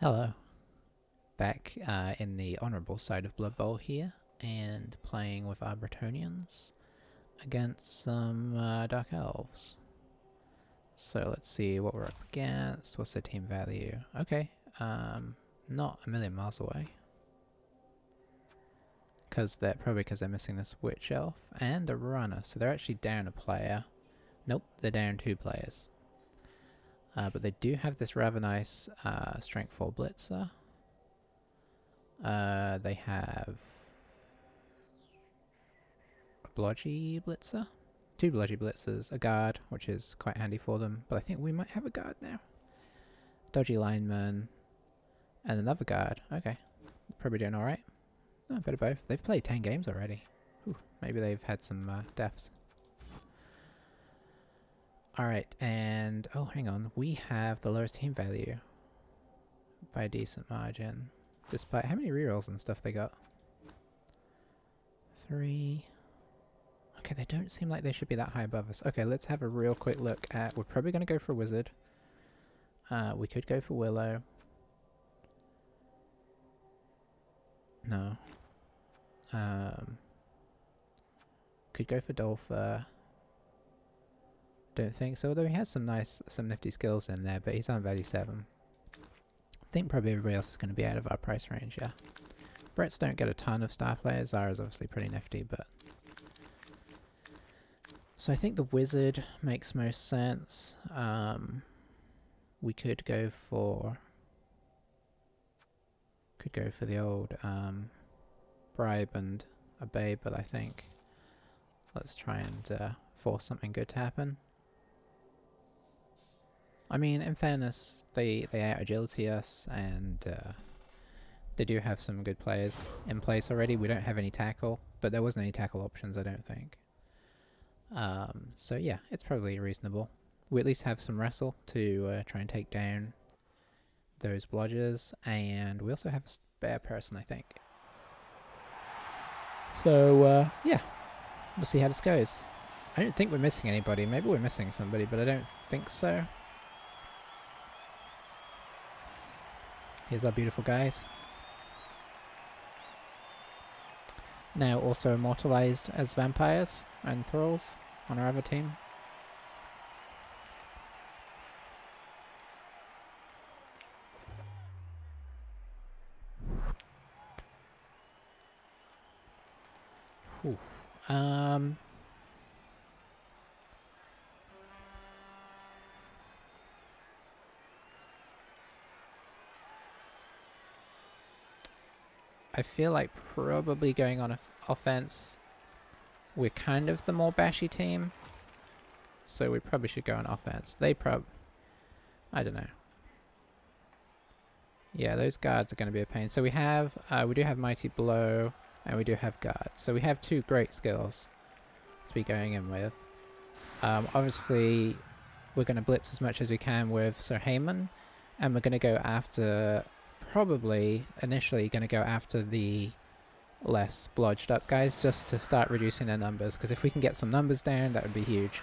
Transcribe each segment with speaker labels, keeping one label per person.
Speaker 1: Hello, back in the honourable side of Blood Bowl here, and playing with our Bretonians against some Dark Elves. So let's see what we're up against. What's the team value? Okay, not a million miles away. Probably because they're missing this Witch Elf and a runner, so they're actually down a player. Nope, they're down 2 players. But they do have this rather nice Strength 4 Blitzer. They have a Druchii Blitzer, 2 Druchii Blitzers, a guard, which is quite handy for them, but I think we might have a guard now. Dodgy lineman, and another guard. Okay, probably doing alright. No, a bit of both. They've played 10 games already. Whew, maybe they've had some deaths. Alright, and oh, hang on. We have the lowest team value by a decent margin. Despite how many rerolls and stuff they got? 3. Okay, they don't seem like they should be that high above us. Okay, let's have a real quick look at... We're probably going to go for a wizard. We could go for Willow. No. Could go for Dolpher. Don't think so, although he has some nifty skills in there, but he's on value 7. I think probably everybody else is going to be out of our price range, yeah. Brets don't get a ton of star players. Zara's obviously pretty nifty, but... So I think the wizard makes most sense. We could go for... the old bribe and obey, but I think let's try and force something good to happen. I mean, in fairness, they out-agility us, and they do have some good players in place already. We don't have any tackle, but there wasn't any tackle options, I don't think. So yeah, it's probably reasonable. We at least have some wrestle to try and take down those blodgers, and we also have a spare person, I think. So yeah, we'll see how this goes. I don't think we're missing anybody. Maybe we're missing somebody, but I don't think so. Here's our beautiful guys. Now also immortalized as vampires and thralls on our other team. Whew. I feel like probably going on offense. We're kind of the more bashy team, so we probably should go on offense. I don't know. Yeah, those guards are going to be a pain. So we do have Mighty Blow, and we do have guards. So we have 2 great skills to be going in with. Obviously, we're going to blitz as much as we can with Sir Heyman, and we're going to go after... Probably initially going to go after the less blodged up guys just to start reducing their numbers, because if we can get some numbers down, that would be huge.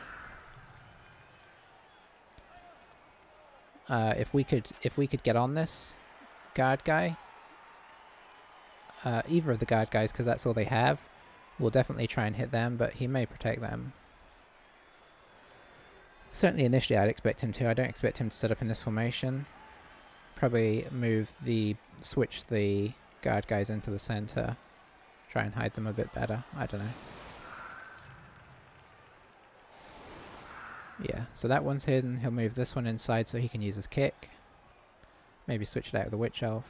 Speaker 1: If we could get on this guard guy, either of the guard guys, because that's all they have, we'll definitely try and hit them, but he may protect them. Certainly initially I'd expect him to. I don't expect him to set up in this formation. Probably switch the guard guys into the center. Try and hide them a bit better. I don't know. Yeah, so that one's hidden. He'll move this one inside so he can use his kick. Maybe switch it out with the Witch Elf.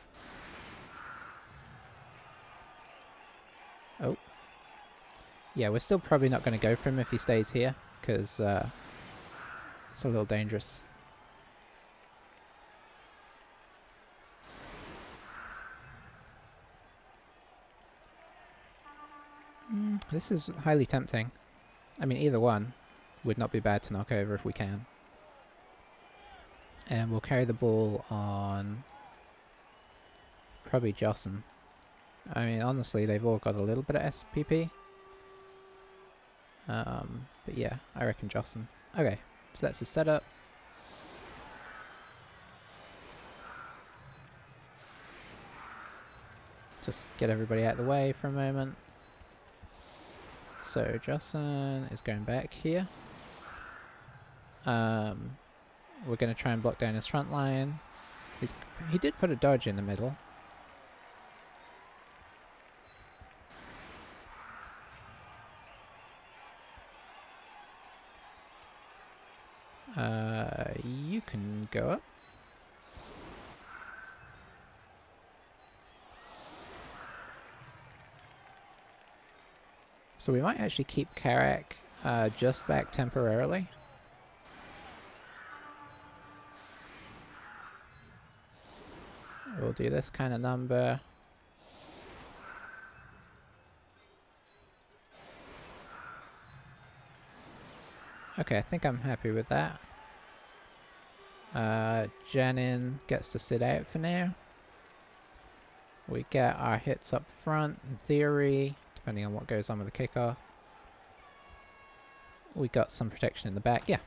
Speaker 1: Oh. Yeah, we're still probably not going to go for him if he stays here, because it's a little dangerous. This is highly tempting. I mean, either one would not be bad to knock over if we can. And we'll carry the ball on probably Jocelyn. I mean, honestly, they've all got a little bit of SPP. But yeah, I reckon Jocelyn. Okay, so that's the setup. Just get everybody out of the way for a moment. So Jocelyn is going back here. We're going to try and block down his front line. He did put a dodge in the middle. You can go up. So we might actually keep Karak just back temporarily. We'll do this kind of number. Okay, I think I'm happy with that. Janin gets to sit out for now. We get our hits up front, in theory, depending on what goes on with the kickoff. We got some protection in the back, yeah.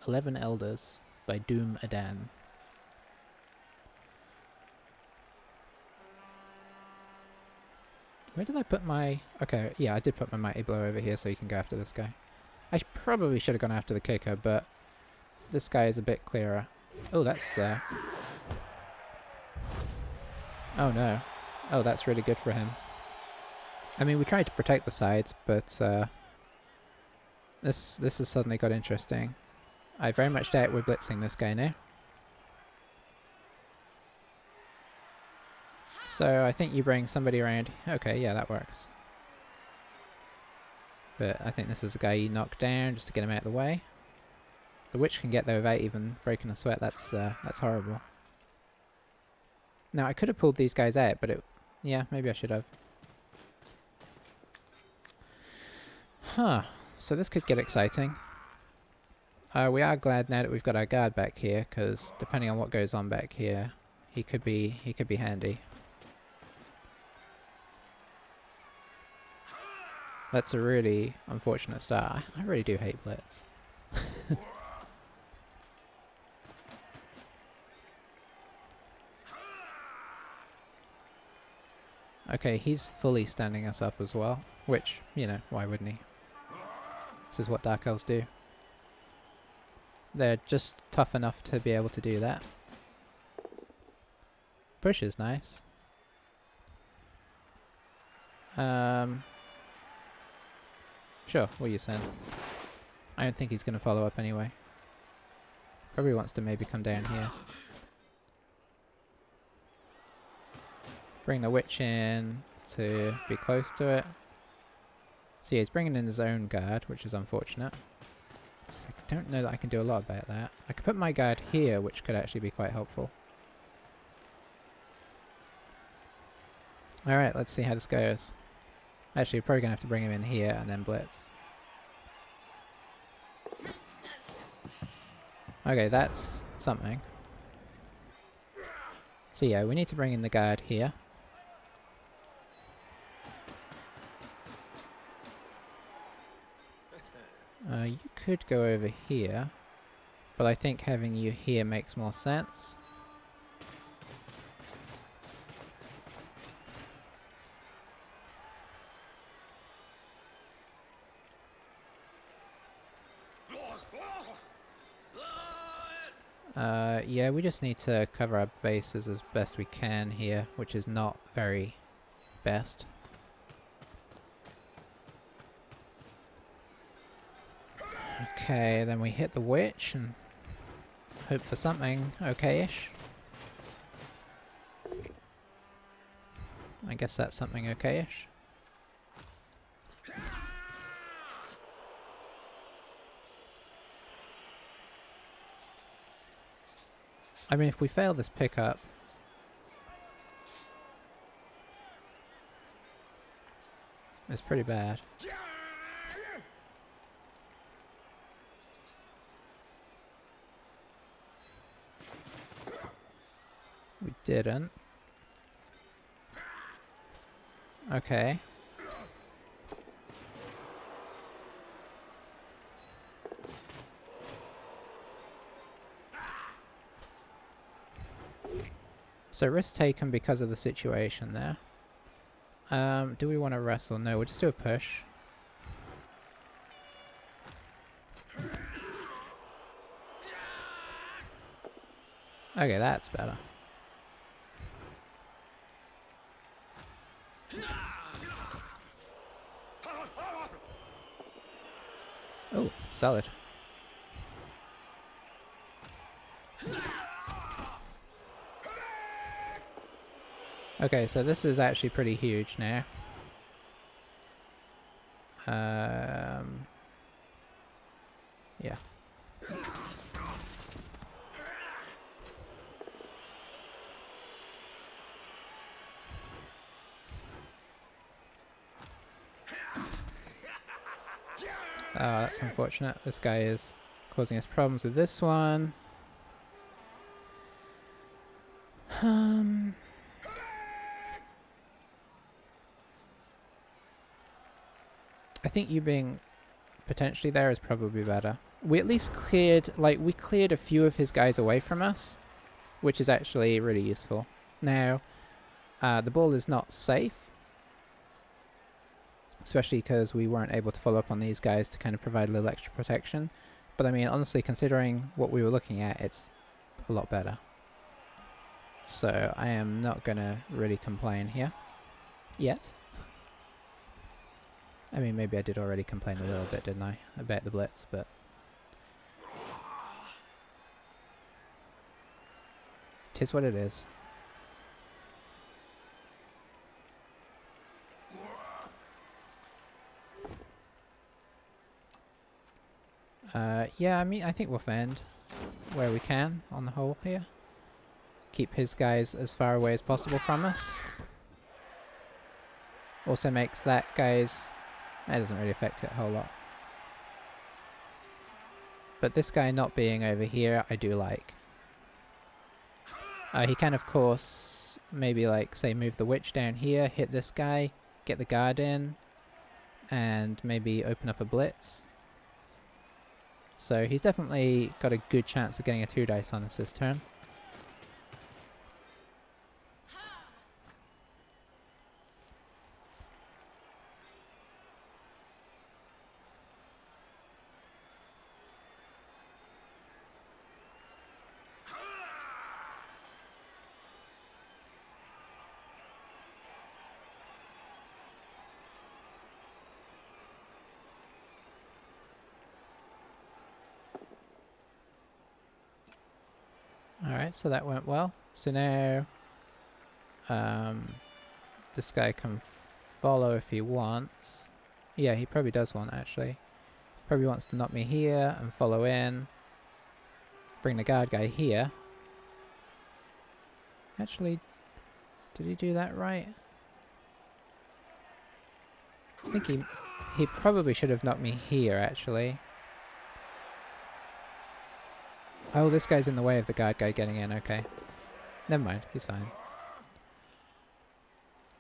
Speaker 1: 11 Elders by Doom Adan. Where did I put my... Okay, yeah, I did put my Mighty Blow over here so you can go after this guy. I probably should have gone after the kicker, but this guy is a bit clearer. Oh, that's... Oh no. Oh, that's really good for him. I mean, we tried to protect the sides, but this has suddenly got interesting. I very much doubt we're blitzing this guy now. So I think you bring somebody around. Okay, yeah, that works. But I think this is the guy you knock down just to get him out of the way. The witch can get there without even breaking a sweat. That's horrible. Now I could have pulled these guys out, but yeah, maybe I should have. Huh. So this could get exciting. We are glad now that we've got our guard back here, because depending on what goes on back here, he could be handy. That's a really unfortunate start. I really do hate Blitz. Okay, he's fully standing us up as well, which, you know, why wouldn't he? This is what Dark Elves do. They're just tough enough to be able to do that. Push is nice. Sure, what are you saying? I don't think he's going to follow up anyway. Probably wants to maybe come down here. Bring the witch in to be close to it. So yeah, he's bringing in his own guard, which is unfortunate. So I don't know that I can do a lot about that. I could put my guard here, which could actually be quite helpful. Alright, let's see how this goes. Actually, we're probably going to have to bring him in here and then blitz. Okay, that's something. So yeah, we need to bring in the guard here. You could go over here, but I think having you here makes more sense. Yeah, we just need to cover our bases as best we can here, which is not very best. Okay, then we hit the witch and hope for something okay-ish. I guess that's something okay-ish. I mean, if we fail this pickup... it's pretty bad. We didn't. Okay. So risk taken because of the situation there. Do we want to wrestle? No, we'll just do a push. Okay, that's better. Oh, solid. Okay, so this is actually pretty huge now. Yeah. Oh, that's unfortunate. This guy is causing us problems with this one. I think you being potentially there is probably better. We at least cleared, like, we cleared a few of his guys away from us, which is actually really useful. Now, the ball is not safe, especially because we weren't able to follow up on these guys to kind of provide a little extra protection. But I mean, honestly, considering what we were looking at, it's a lot better. So I am not going to really complain here. Yet. I mean, maybe I did already complain a little bit, didn't I? About the blitz, but... tis what it is. Yeah, I mean, I think we'll fend where we can on the whole here. Keep his guys as far away as possible from us. Also makes that guy's... that doesn't really affect it a whole lot. But this guy not being over here, I do like. He can, of course, maybe like, say, move the witch down here, hit this guy, get the guard in, and maybe open up a blitz. So he's definitely got a good chance of getting a 2 dice on us this turn. Alright, so that went well. So now this guy can follow if he wants. Yeah, he probably does want, actually. Probably wants to knock me here and follow in. Bring the guard guy here. Actually, did he do that right? I think he probably should have knocked me here, actually. Oh, this guy's in the way of the guard guy getting in, okay. Never mind, he's fine.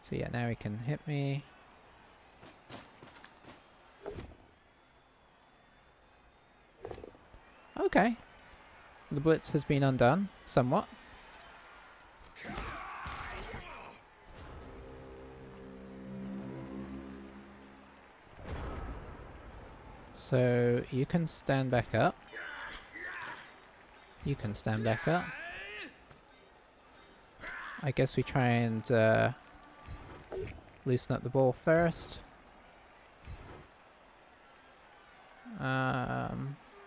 Speaker 1: So yeah, now he can hit me. Okay. The blitz has been undone, somewhat. So you can stand back up. You can stand back up. I guess we try and loosen up the ball first.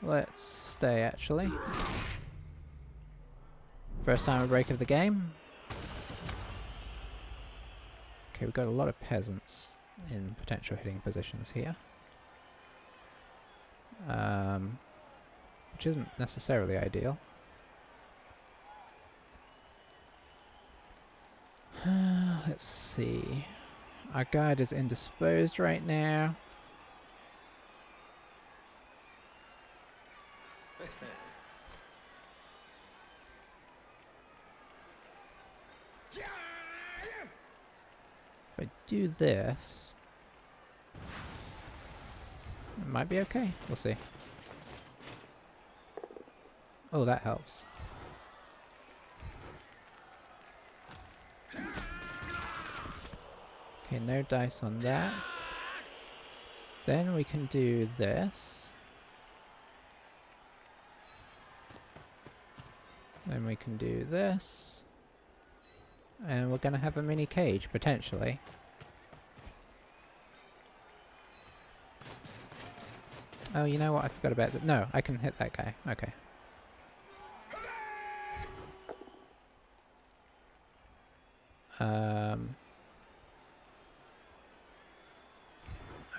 Speaker 1: Let's stay, actually. First time a break of the game. Okay, we've got a lot of peasants in potential hitting positions here. Which isn't necessarily ideal. Let's see. Our guide is indisposed right now. If I do this, it might be okay. We'll see. Oh, that helps. Okay, no dice on that. Then we can do this. Then we can do this. And we're going to have a mini cage, potentially. Oh, you know what? I forgot about it. No, I can hit that guy. Okay.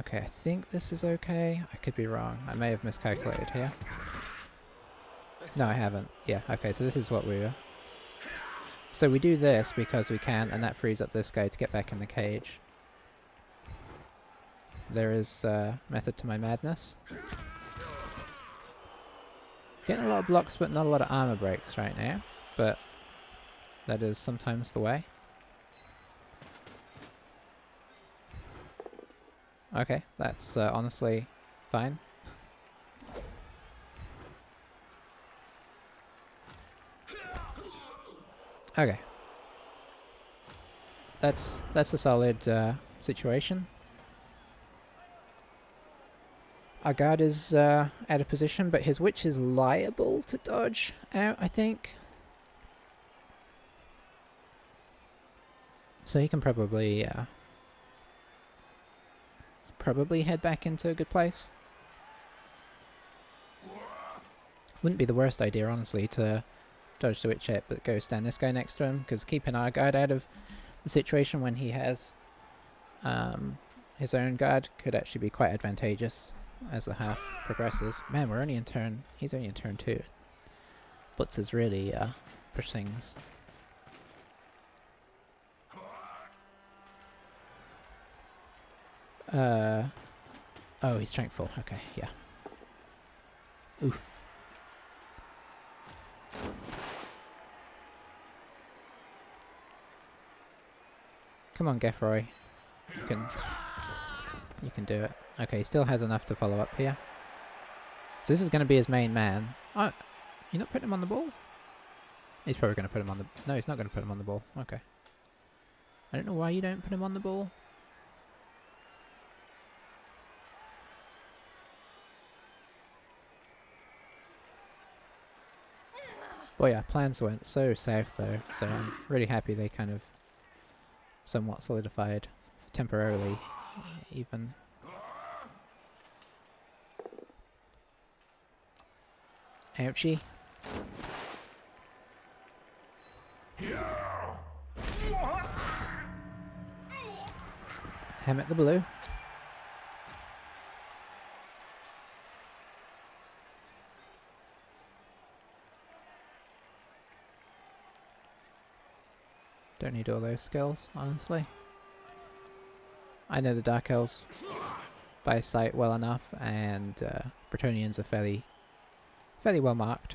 Speaker 1: Okay, I think this is okay. I could be wrong. I may have miscalculated here. No, I haven't. Yeah, okay, so this is what we were... So we do this because we can, and that frees up this guy to get back in the cage. There is a method to my madness. Getting a lot of blocks, but not a lot of armor breaks right now. But that is sometimes the way. Okay, that's honestly fine. Okay. That's a solid situation. Our guard is out of position, but his witch is liable to dodge out, I think. So he can probably head back into a good place. Wouldn't be the worst idea, honestly, to dodge the witch hit, but go stand this guy next to him, because keeping our guard out of the situation when he has his own guard could actually be quite advantageous as the half progresses. Man, we're only in turn... He's only in turn 2. Blitz is really push things. Oh, he's strengthful. Okay, yeah. Oof. Come on, Geffroy. You can do it. Okay, he still has enough to follow up here. So this is going to be his main man. Oh, you're not putting him on the ball? He's probably going to put him on the... No, he's not going to put him on the ball. Okay. I don't know why you don't put him on the ball. But yeah, plans went so south though, so I'm really happy they kind of somewhat solidified temporarily, even. Ouchie. Ham at the blue. Don't need all those skills, honestly. I know the Dark Elves by sight well enough, and Bretonnians are fairly well marked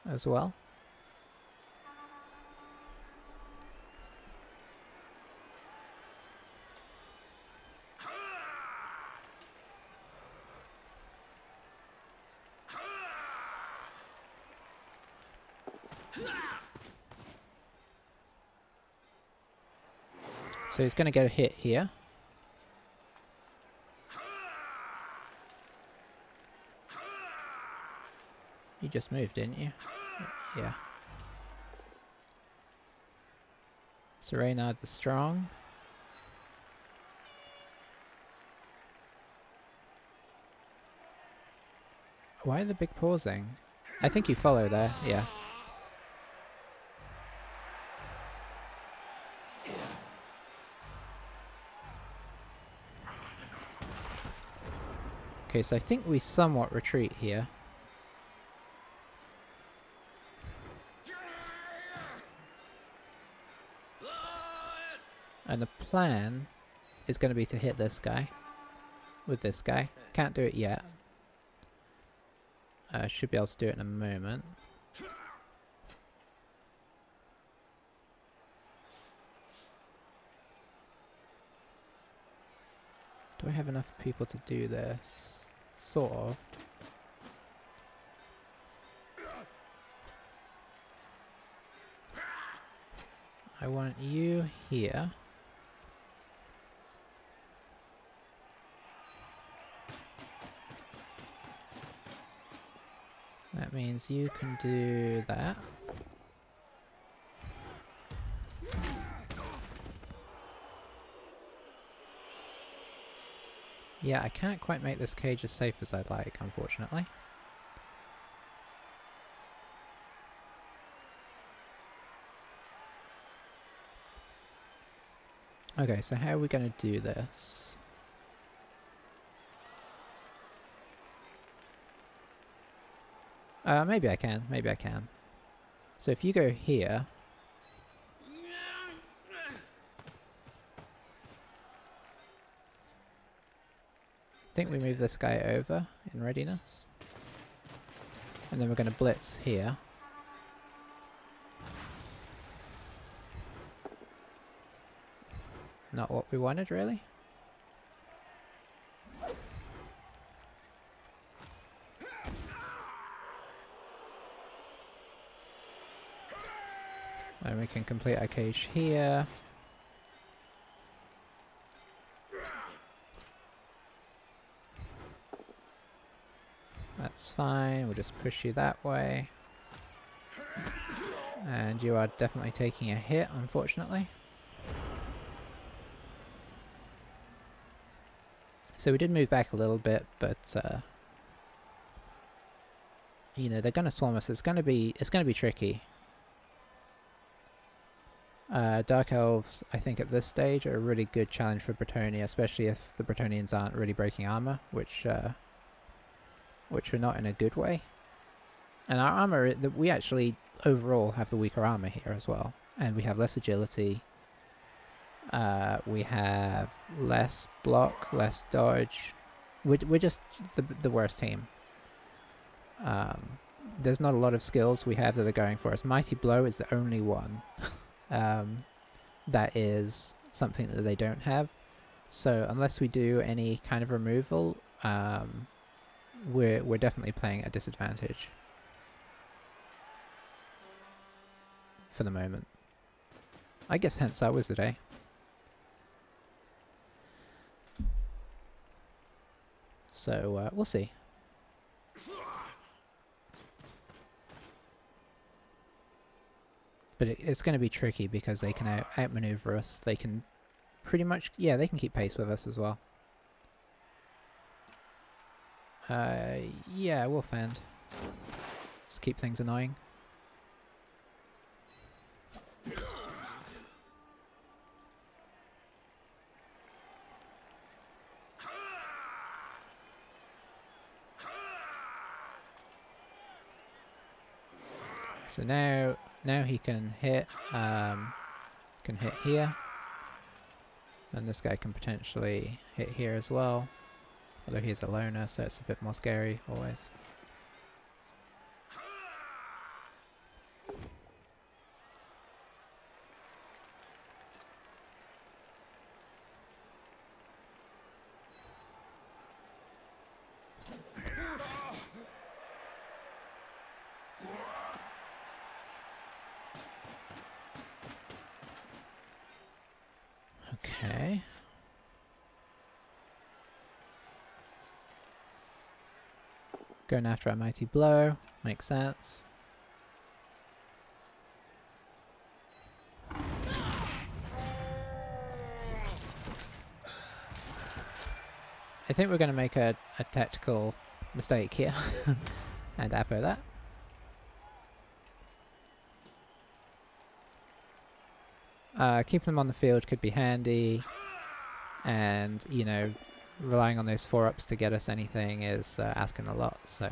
Speaker 1: as well. So he's going to get a hit here. You just moved, didn't you? Yeah. So Reynard the Strong. Why are the big pausing? I think you follow there, yeah. Okay, so I think we somewhat retreat here. And the plan is going to be to hit this guy with this guy. Can't do it yet. Should be able to do it in a moment. Do I have enough people to do this? Sort of. I want you here. That means you can do that. Yeah, I can't quite make this cage as safe as I'd like, unfortunately. Okay, so how are we going to do this? Maybe I can, maybe I can. So if you go here... I think we move this guy over in readiness. And then we're going to blitz here. Not what we wanted, really. And we can complete our cage here. That's fine, we'll just push you that way. And you are definitely taking a hit, unfortunately. So we did move back a little bit, but you know, they're gonna swarm us. It's gonna be tricky. Dark Elves, I think at this stage, are a really good challenge for Bretonnia, especially if the Bretonnians aren't really breaking armor, which are not in a good way. And our armor, we actually overall have the weaker armor here as well, and we have less agility. We have less block, less dodge. We're just the worst team. There's not a lot of skills we have that are going for us. Mighty Blow is the only one that is something that they don't have. So unless we do any kind of removal, we're definitely playing at a disadvantage for the moment. I guess hence our Wizard, eh? So we'll see. But it's going to be tricky because they can outmaneuver us. They can pretty much, yeah, they can keep pace with us as well. Yeah, we'll fend. Just keep things annoying. So now he can hit here, and this guy can potentially hit here as well. Although he's a loner, so it's a bit more scary always. Okay. Going after a Mighty Blow, makes sense. I think we're going to make a tactical mistake here and Apo that. Keeping them on the field could be handy, and you know, relying on those 4-ups to get us anything is asking a lot, so.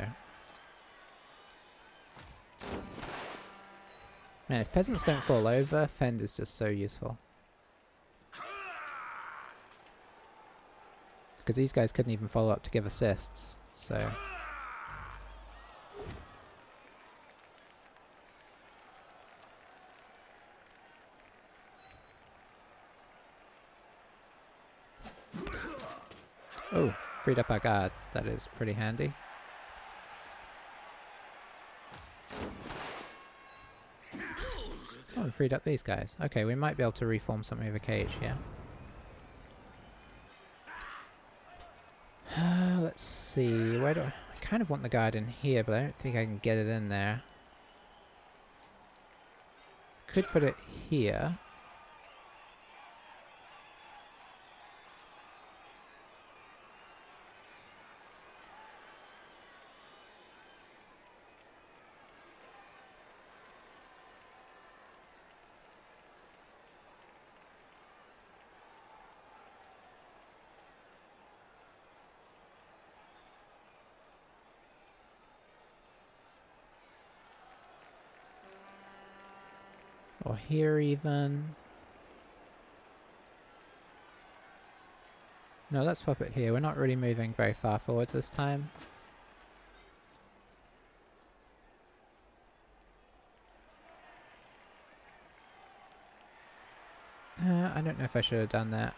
Speaker 1: Man, if peasants don't fall over, fend is just so useful. Because these guys couldn't even follow up to give assists, so. Oh, freed up our guard. That is pretty handy. Oh, we freed up these guys. Okay, we might be able to reform something of a cage here. Let's see. Where do I kind of want the guard in here, but I don't think I can get it in there. Could put it here. Or here even. No, let's pop it here. We're not really moving very far forwards this time. I don't know if I should have done that.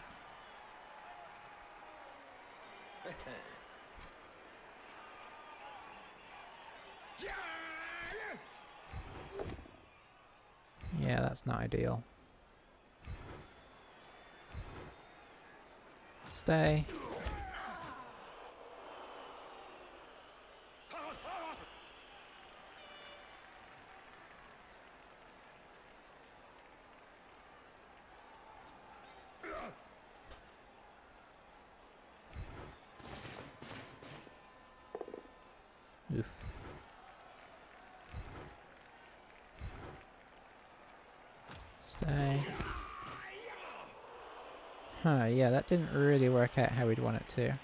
Speaker 1: Yeah, that's not ideal. Stay. Oof. Stay. Huh, yeah, that didn't really work out how we'd want it to.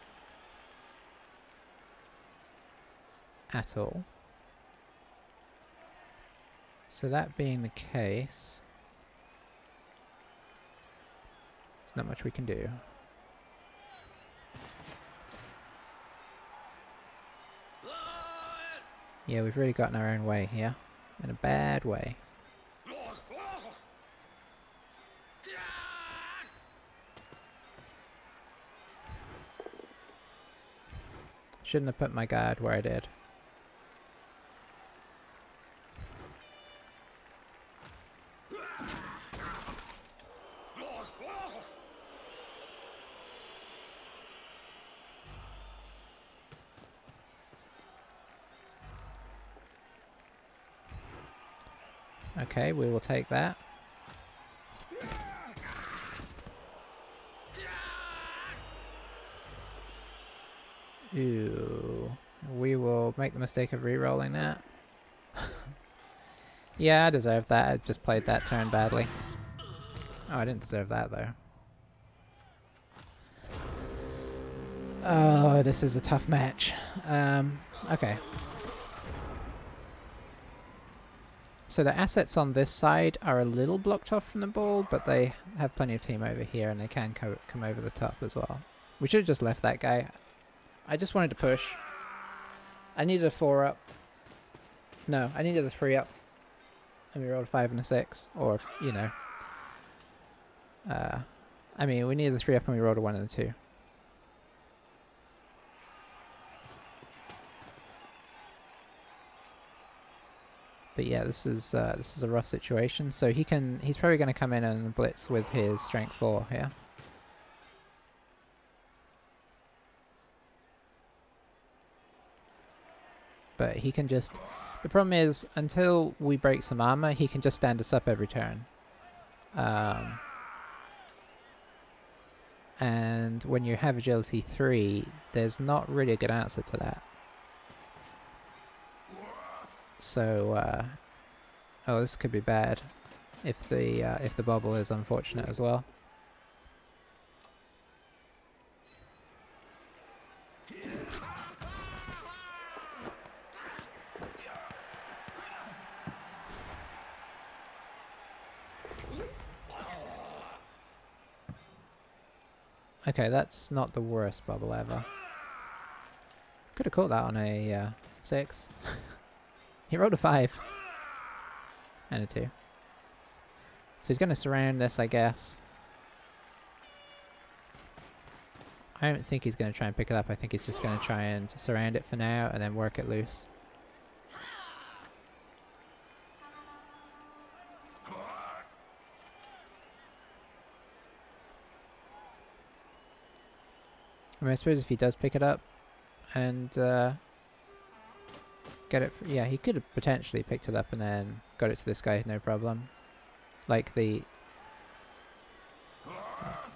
Speaker 1: At all. So that being the case, there's not much we can do. Yeah, we've really gotten our own way here. In a bad way. Shouldn't have put my guard where I did. Okay, we will take that. Ooh. We will make the mistake of re-rolling that. Yeah, I deserve that. I just played that turn badly. Oh, I didn't deserve that though. Oh, this is a tough match. Okay. So the assets on this side are a little blocked off from the ball, but they have plenty of team over here and they can come over the top as well. We should have just left that guy. I just wanted to push. I needed a 4 up. No, I needed a 3 up. And we rolled a 5 and a 6. Or, you know. I mean, we needed a 3 up and we rolled a 1 and a 2. But yeah, this is a rough situation. So he's probably going to come in and blitz with his strength 4 here. But he can just... The problem is, until we break some armor, he can just stand us up every turn. And when you have agility 3, there's not really a good answer to that. So, oh, this could be bad if the bubble is unfortunate as well. Okay, that's not the worst bubble ever. Could have caught that on a 6. He rolled a 5. And a 2. So he's going to surround this, I guess. I don't think he's going to try and pick it up. I think he's just going to try and surround it for now and then work it loose. I mean, I suppose if he does pick it up and get it... yeah, he could have potentially picked it up and then got it to this guy, no problem. Like the...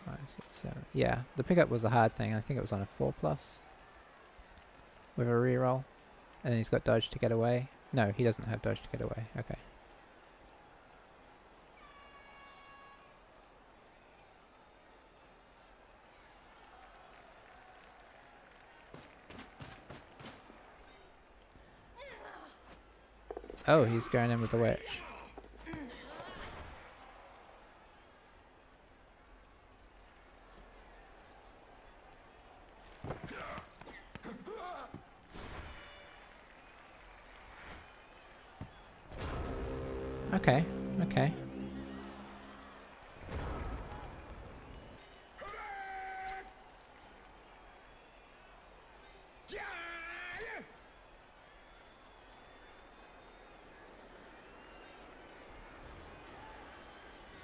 Speaker 1: 5, 6, 7. Yeah, the pickup was a hard thing. I think it was on a 4+. With a reroll. And then he's got dodge to get away. No, he doesn't have dodge to get away. Okay. Oh, he's going in with the witch. Okay, okay.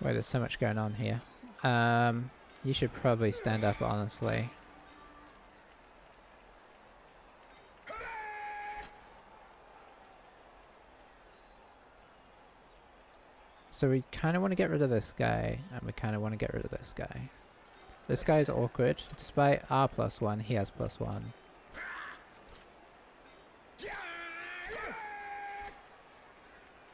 Speaker 1: Wait, there's so much going on here. You should probably stand up, honestly. So we kind of want to get rid of this guy, and we kind of want to get rid of this guy. This guy is awkward. Despite our +1, he has +1.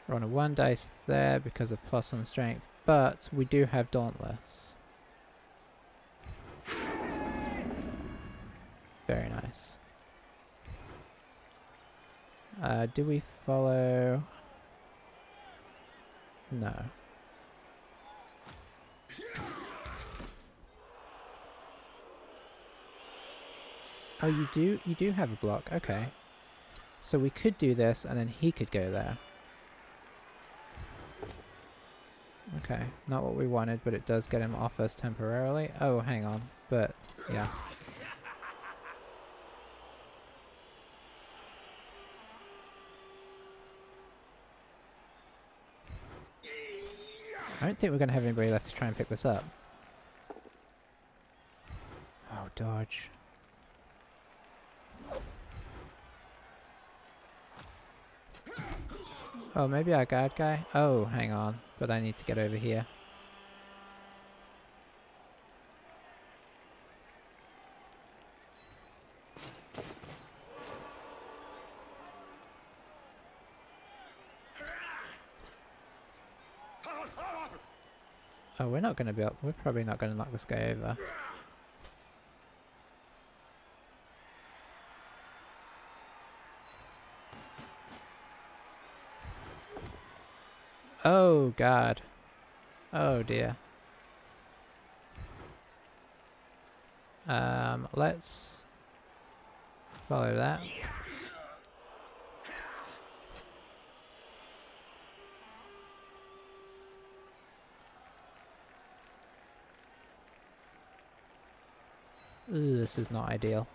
Speaker 1: We're on a 1 dice there because of +1 strength, but we do have Dauntless. Very nice. Do we follow? No. Oh, you do have a block. Okay. So we could do this and then he could go there. Okay, not what we wanted, but it does get him off us temporarily. Oh, hang on. But, yeah. I don't think we're going to have anybody left to try and pick this up. Oh, dodge. Oh, maybe our guard guy? Oh, hang on. But I need to get over here. Oh, we're not going to be up. We're probably not going to knock this guy over. Oh, God. Oh, dear. Let's follow that. Ooh, this is not ideal.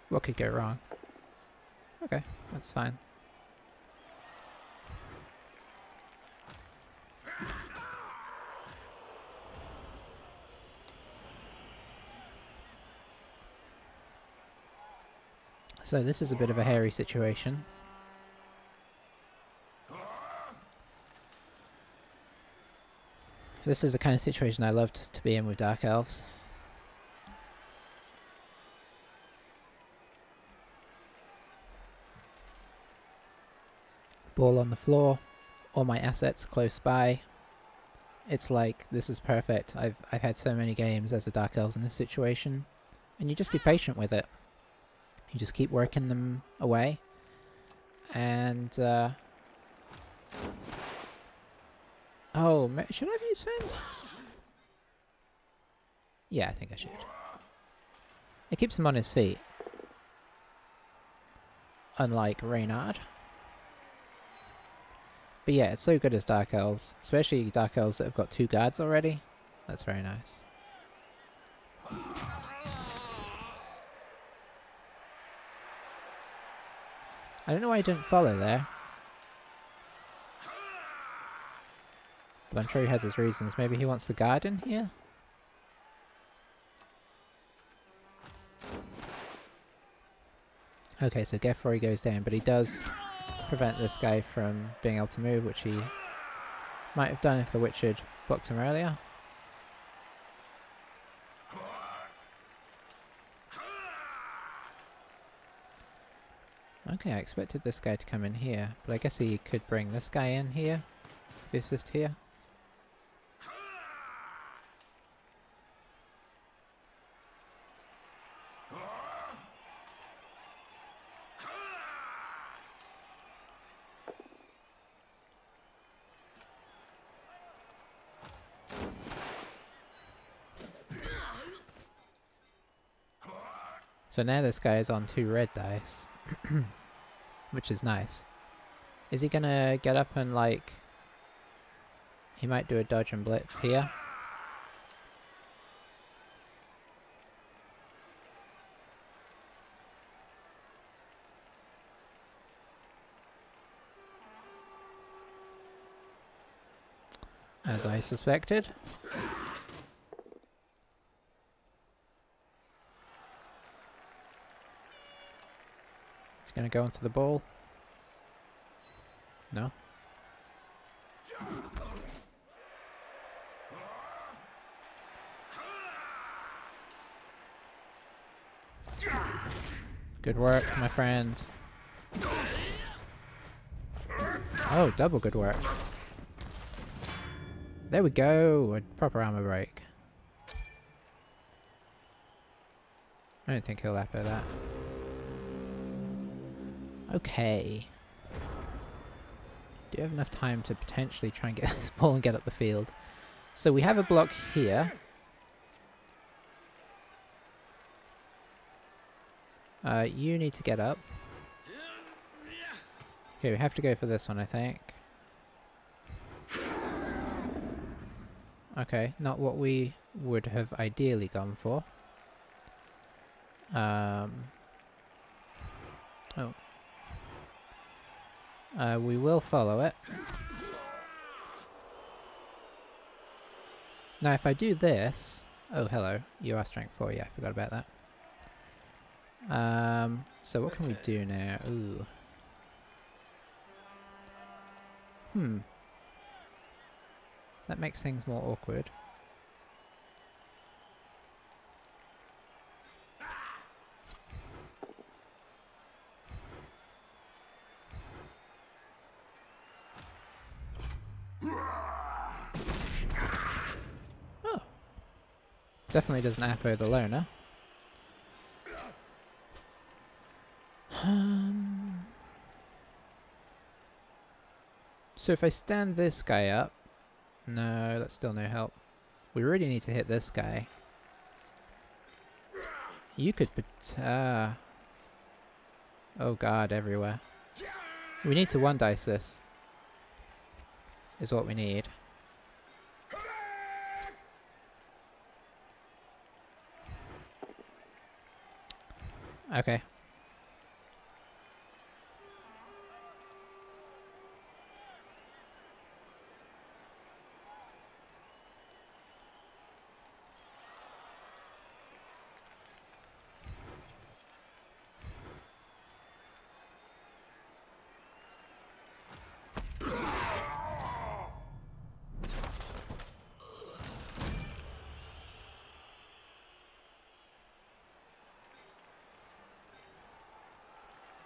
Speaker 1: What could go wrong? Okay, that's fine. So this is a bit of a hairy situation. This is the kind of situation I loved to be in with Dark Elves. Ball on the floor, all my assets close by. It's like, this is perfect. I've had so many games as a Dark Elves in this situation, and you just be patient with it. You just keep working them away, and oh, should I have used Fend? Yeah, I think I should. It keeps him on his feet, unlike Reynard. But yeah, it's so good as Dark Elves, especially Dark Elves that have got 2 guards already. That's very nice. I don't know why I didn't follow there. But I'm sure he has his reasons. Maybe he wants the garden here? Okay, so Gefroy goes down, but he does prevent this guy from being able to move, which he might have done if the witch had blocked him earlier. Okay, I expected this guy to come in here, but I guess he could bring this guy in here for the assist here. So now this guy is on 2 red dice, which is nice. Is he gonna get up and like... He might do a dodge and blitz here. As I suspected. He's gonna go onto the ball. No. Good work, my friend. Oh, double good work. There we go! A proper armor break. I don't think he'll echo that. Okay. Do you have enough time to potentially try and get this ball and get up the field? So we have a block here. You need to get up. Okay, we have to go for this one, I think. Okay, not what we would have ideally gone for. Oh. We will follow it. Now if I do this... Oh, hello. You are strength 4, yeah, I forgot about that. So what can we do now? Ooh. That makes things more awkward. Oh. Definitely doesn't appo the loner. So if I stand this guy up... No, that's still no help. We really need to hit this guy. You could oh god, everywhere. We need to 1-dice this. Is what we need. Okay.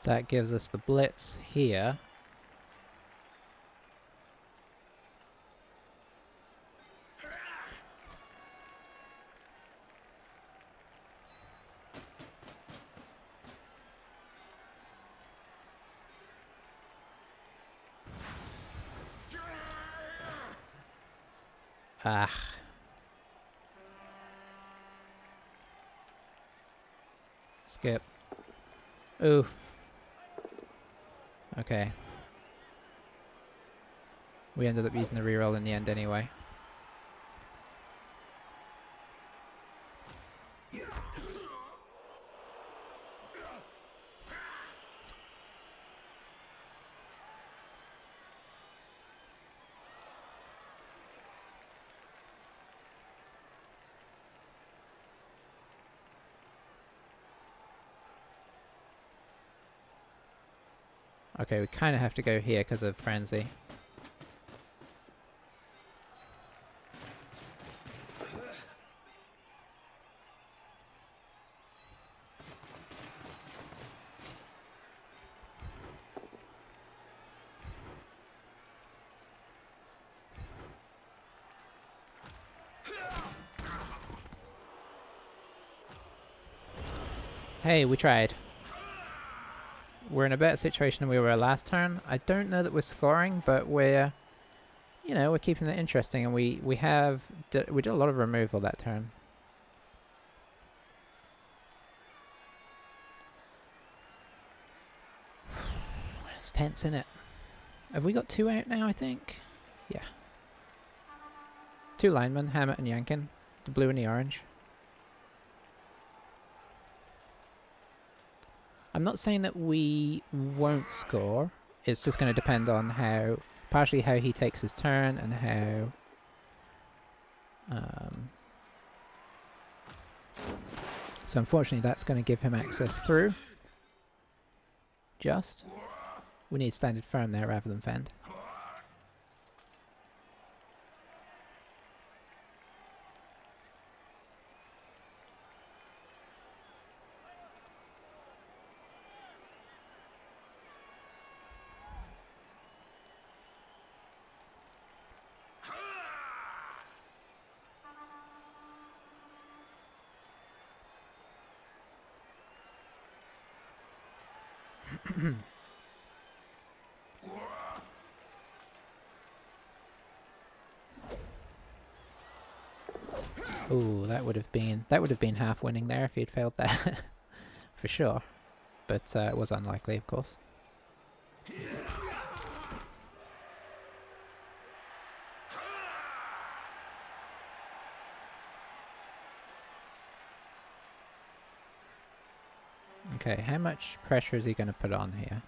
Speaker 1: That gives us the blitz here. Ah. Skip. Oof. Okay. We ended up using the reroll in the end anyway. Okay, we kind of have to go here because of Frenzy. Hey, we tried. We're in a better situation than we were last turn. I don't know that we're scoring, but we're, you know, we're keeping it interesting, and we did a lot of removal that turn. It's tense, isn't it? Have we got 2 out now, I think? Yeah. 2 linemen, Hammett and Yankin. The blue and the orange. I'm not saying that we won't score. It's just going to depend on how, partially how he takes his turn and how... So unfortunately that's going to give him access through. Just. We need standard firm there rather than fend. Ooh, that would have been half winning there if he'd failed that. For sure. But it was unlikely, of course. Okay, how much pressure is he going to put on here?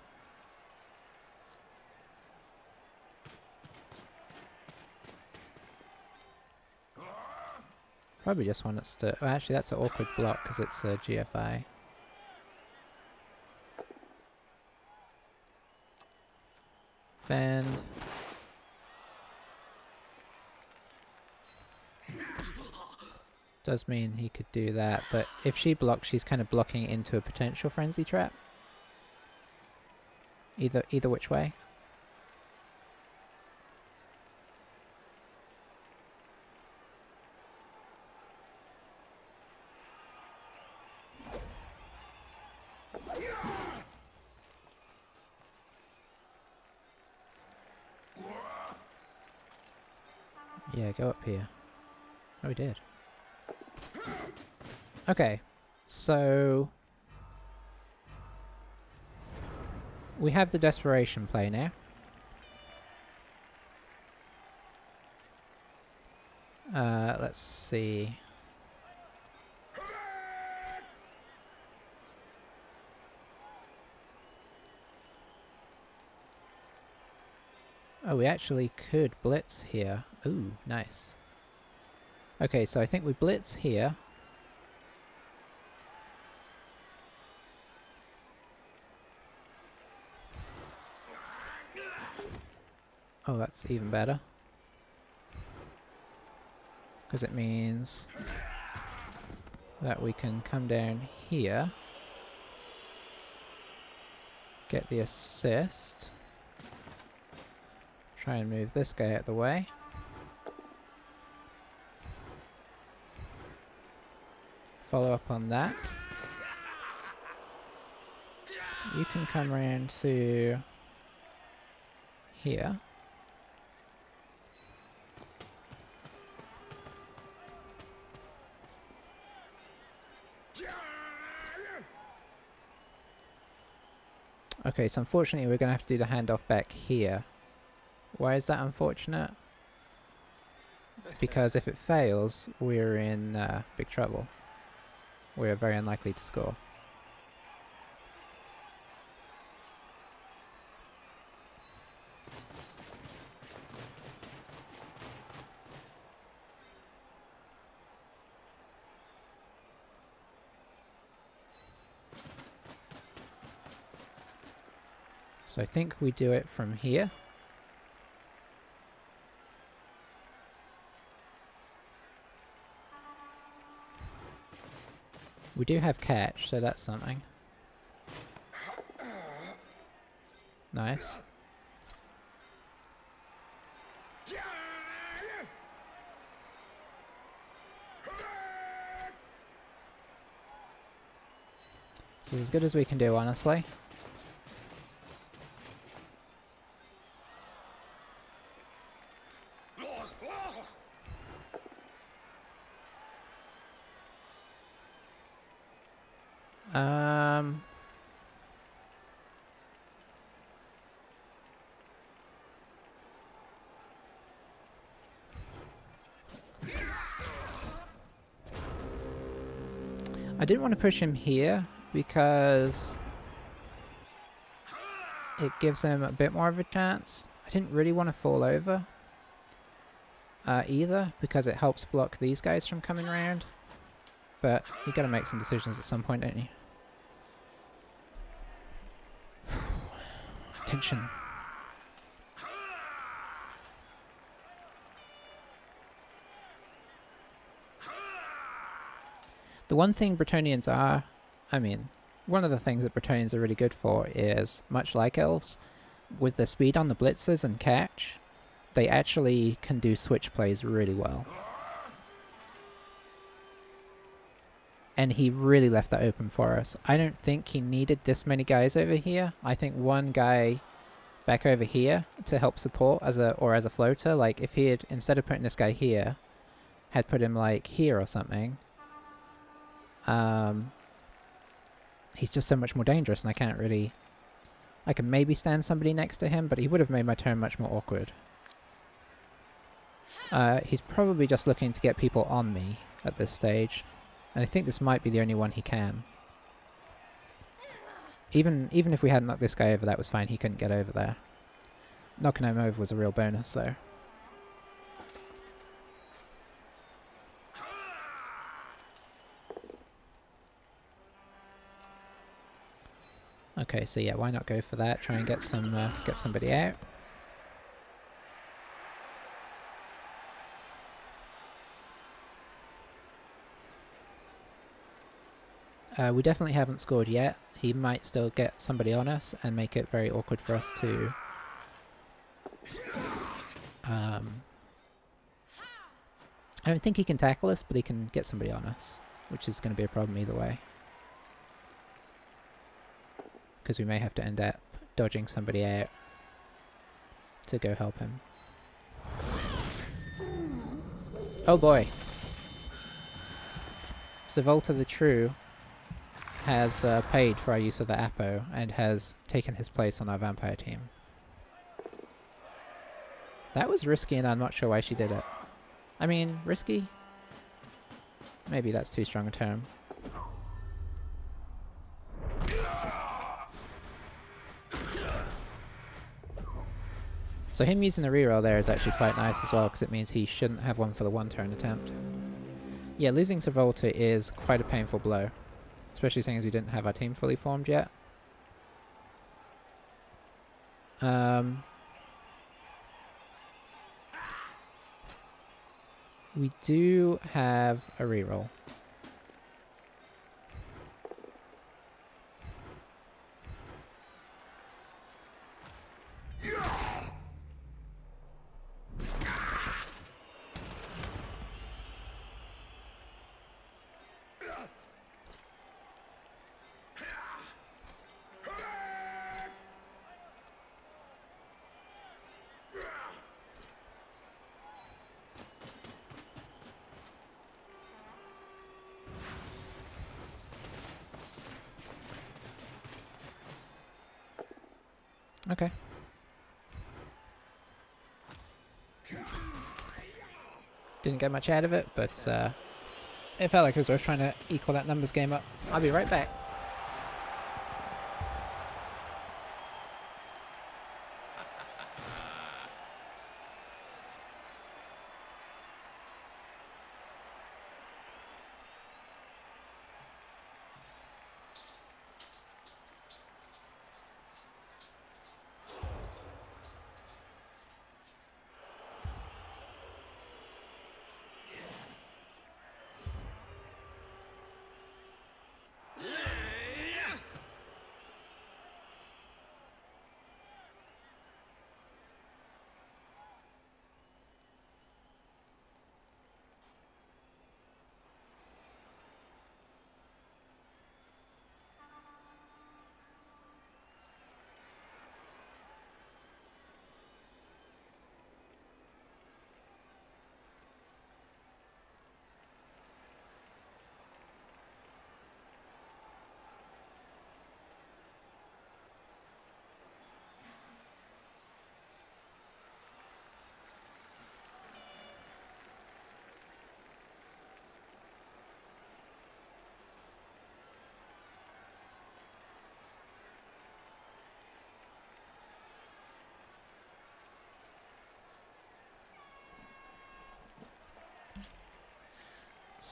Speaker 1: Probably just want us to... Oh, actually, that's an awkward block because it's a GFI. Fend. Does mean he could do that, but if she blocks, she's kind of blocking into a potential frenzy trap. Either which way. Yeah, go up here. Oh, we did. Okay, so... we have the desperation play now. Let's see... Oh, we actually could blitz here. Ooh, nice. Okay, so I think we blitz here. Oh, that's even better. Because it means that we can come down here. Get the assist. Try and move this guy out of the way. Follow up on that. You can come around to here. Okay, so unfortunately we're going to have to do the handoff back here. Why is that unfortunate? Because if it fails, we're in big trouble. We're very unlikely to score. So I think we do it from here. We do have catch, so that's something. Nice. This is as good as we can do, honestly. I didn't want to push him here because it gives him a bit more of a chance. I didn't really want to fall over either because it helps block these guys from coming around. But you got to make some decisions at some point, don't you? Tension. The one thing Bretonnians are, I mean, one of the things that Bretonnians are really good for is, much like elves, with the speed on the blitzers and catch, they actually can do switch plays really well. And he really left that open for us. I don't think he needed this many guys over here. I think one guy back over here to help support as a floater, like if he had, instead of putting this guy here, had put him like here or something, he's just so much more dangerous and I can't really... I can maybe stand somebody next to him, but he would have made my turn much more awkward. He's probably just looking to get people on me at this stage. And I think this might be the only one he can. Even if we hadn't knocked this guy over, that was fine. He couldn't get over there. Knocking him over was a real bonus, though. Okay, so yeah, why not go for that? Try and get somebody out. We definitely haven't scored yet. He might still get somebody on us and make it very awkward for us to... I don't think he can tackle us, but he can get somebody on us, which is going to be a problem either way. Because we may have to end up dodging somebody out to go help him. Oh boy! Savolta the True has paid for our use of the Apo and has taken his place on our vampire team. That was risky and I'm not sure why she did it. I mean, risky? Maybe that's too strong a term. So him using the reroll there is actually quite nice as well, because it means he shouldn't have one for the one-turn attempt. Yeah, losing Savolta is quite a painful blow. Especially seeing as we didn't have our team fully formed yet. We do have a reroll. Okay. Didn't get much out of it, but it felt like it was worth trying to equal that numbers game up. I'll be right back.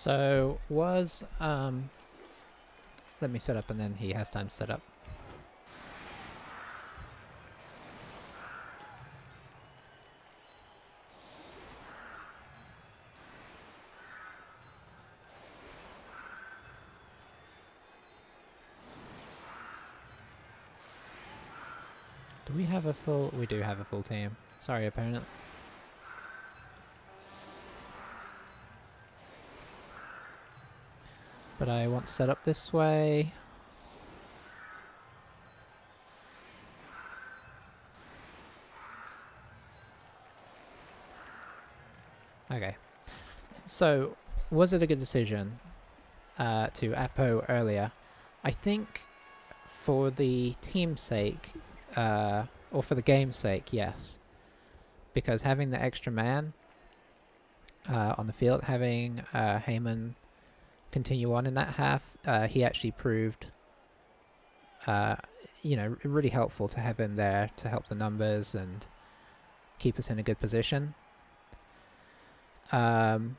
Speaker 1: So was let me set up and then he has time to set up. Do we have a full... We do have a full team. Sorry, opponent. But I want to set up this way. Okay. So, was it a good decision to Apo earlier? I think for the team's sake, or for the game's sake, yes. Because having the extra man on the field, having Heyman continue on in that half, he actually proved, you know, really helpful to have him there to help the numbers and keep us in a good position. You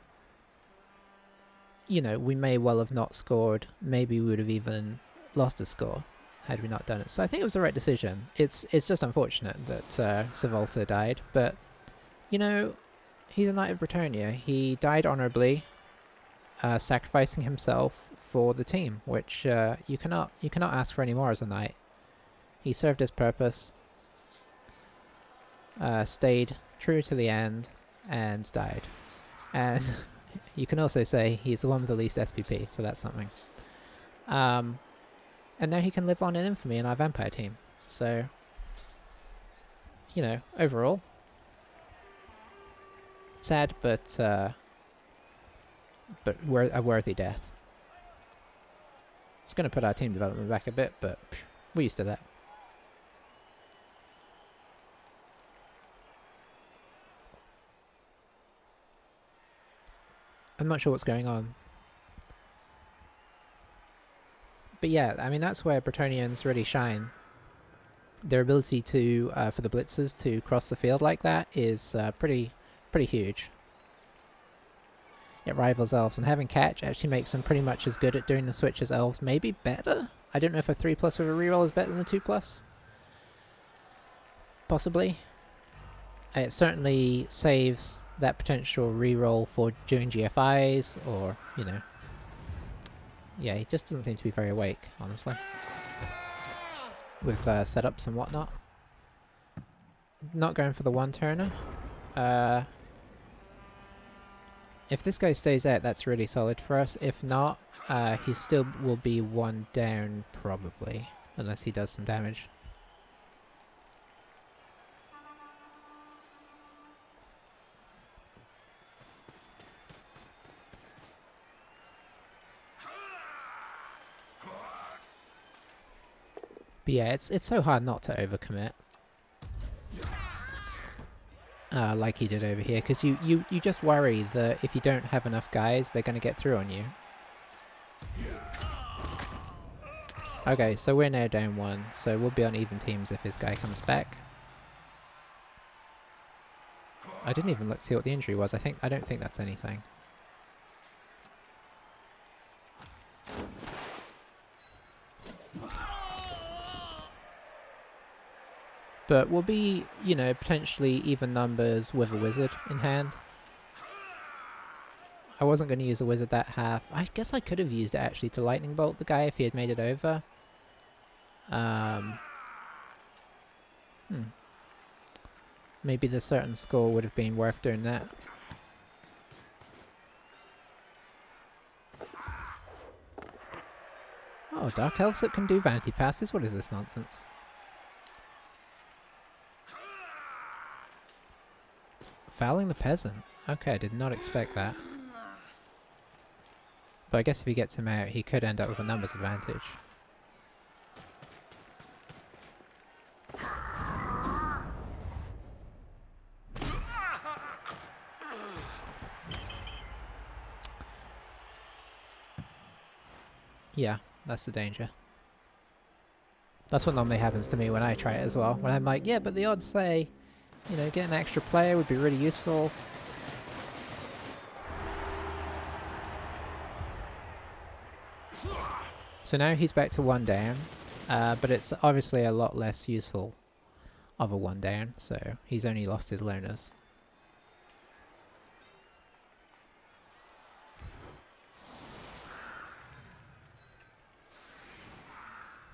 Speaker 1: know, we may well have not scored. Maybe we would have even lost a score had we not done it. So I think it was the right decision. It's just unfortunate that Savolta died, but you know, he's a Knight of Bretonnia. He died honorably, sacrificing himself for the team, which you cannot ask for any more as a knight. He served his purpose, stayed true to the end, and died. And you can also say he's the one with the least SPP, so that's something. And now he can live on in infamy in our vampire team. So, you know, overall, sad, but a worthy death. It's going to put our team development back a bit, but we're used to that. I'm not sure what's going on. But yeah, I mean, that's where Bretonnians really shine. Their ability to, for the blitzers to cross the field like that is pretty huge. It rivals elves, and having catch actually makes them pretty much as good at doing the switch as elves, maybe better? I don't know if a 3+ with a reroll is better than a 2+. Possibly. It certainly saves that potential reroll for doing GFIs, or, you know. Yeah, he just doesn't seem to be very awake, honestly. With setups and whatnot. Not going for the one-turner. If this guy stays out, that's really solid for us. If not, he still will be one down, probably. Unless he does some damage. But yeah, it's so hard not to overcommit. Like he did over here, because you just worry that if you don't have enough guys, they're going to get through on you. Okay, so we're now down 1, so we'll be on even teams if his guy comes back. I didn't even look to see what the injury was. I don't think that's anything. But we'll be, you know, potentially even numbers with a wizard in hand. I wasn't going to use a wizard that half. I guess I could have used it actually to lightning bolt the guy if he had made it over. Maybe the certain score would have been worth doing that. Oh, Dark Elves that can do vanity passes? What is this nonsense? Fouling the peasant. Okay, I did not expect that. But I guess if he gets him out, he could end up with a numbers advantage. Yeah, that's the danger. That's what normally happens to me when I try it as well. When I'm like, yeah, but the odds say, you know, getting an extra player would be really useful. So now he's back to 1 down, but it's obviously a lot less useful of a 1 down, so he's only lost his loners.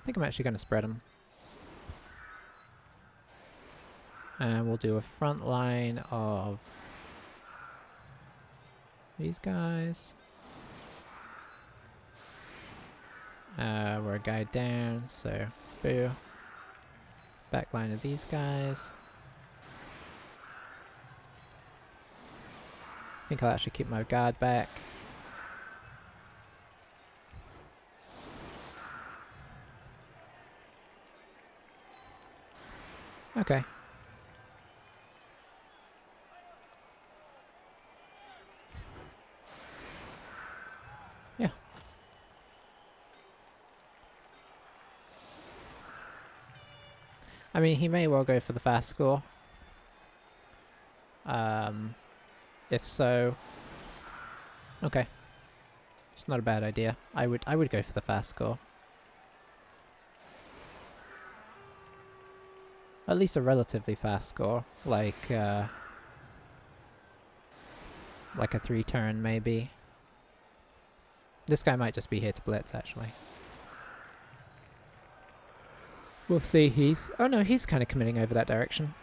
Speaker 1: I think I'm actually going to spread him. And we'll do a front line of these guys. We're a guy down, so boo. Back line of these guys. I think I'll actually keep my guard back. Okay. Yeah. I mean, he may well go for the fast score. If so, okay. It's not a bad idea. I would go for the fast score. At least a relatively fast score, like a 3-turn maybe. This guy might just be here to blitz, actually. We'll see. Oh no, he's kind of committing over that direction.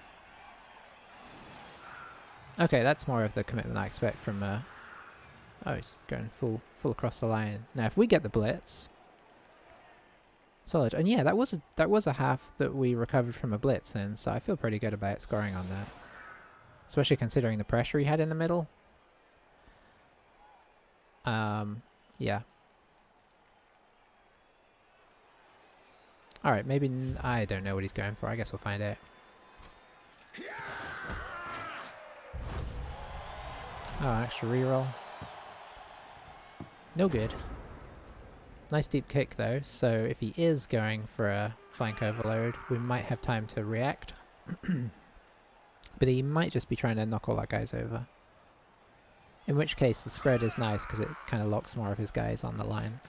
Speaker 1: Okay, that's more of the commitment I expect from. Oh, he's going full across the line. Now, if we get the blitz, solid. And yeah, that was a half that we recovered from a blitz, and so I feel pretty good about scoring on that. Especially considering the pressure he had in the middle. Yeah. Alright, maybe... I don't know what he's going for. I guess we'll find out. Oh, extra reroll. No good. Nice deep kick though, so if he is going for a flank overload, we might have time to react. But he might just be trying to knock all our guys over. In which case the spread is nice because it kind of locks more of his guys on the line.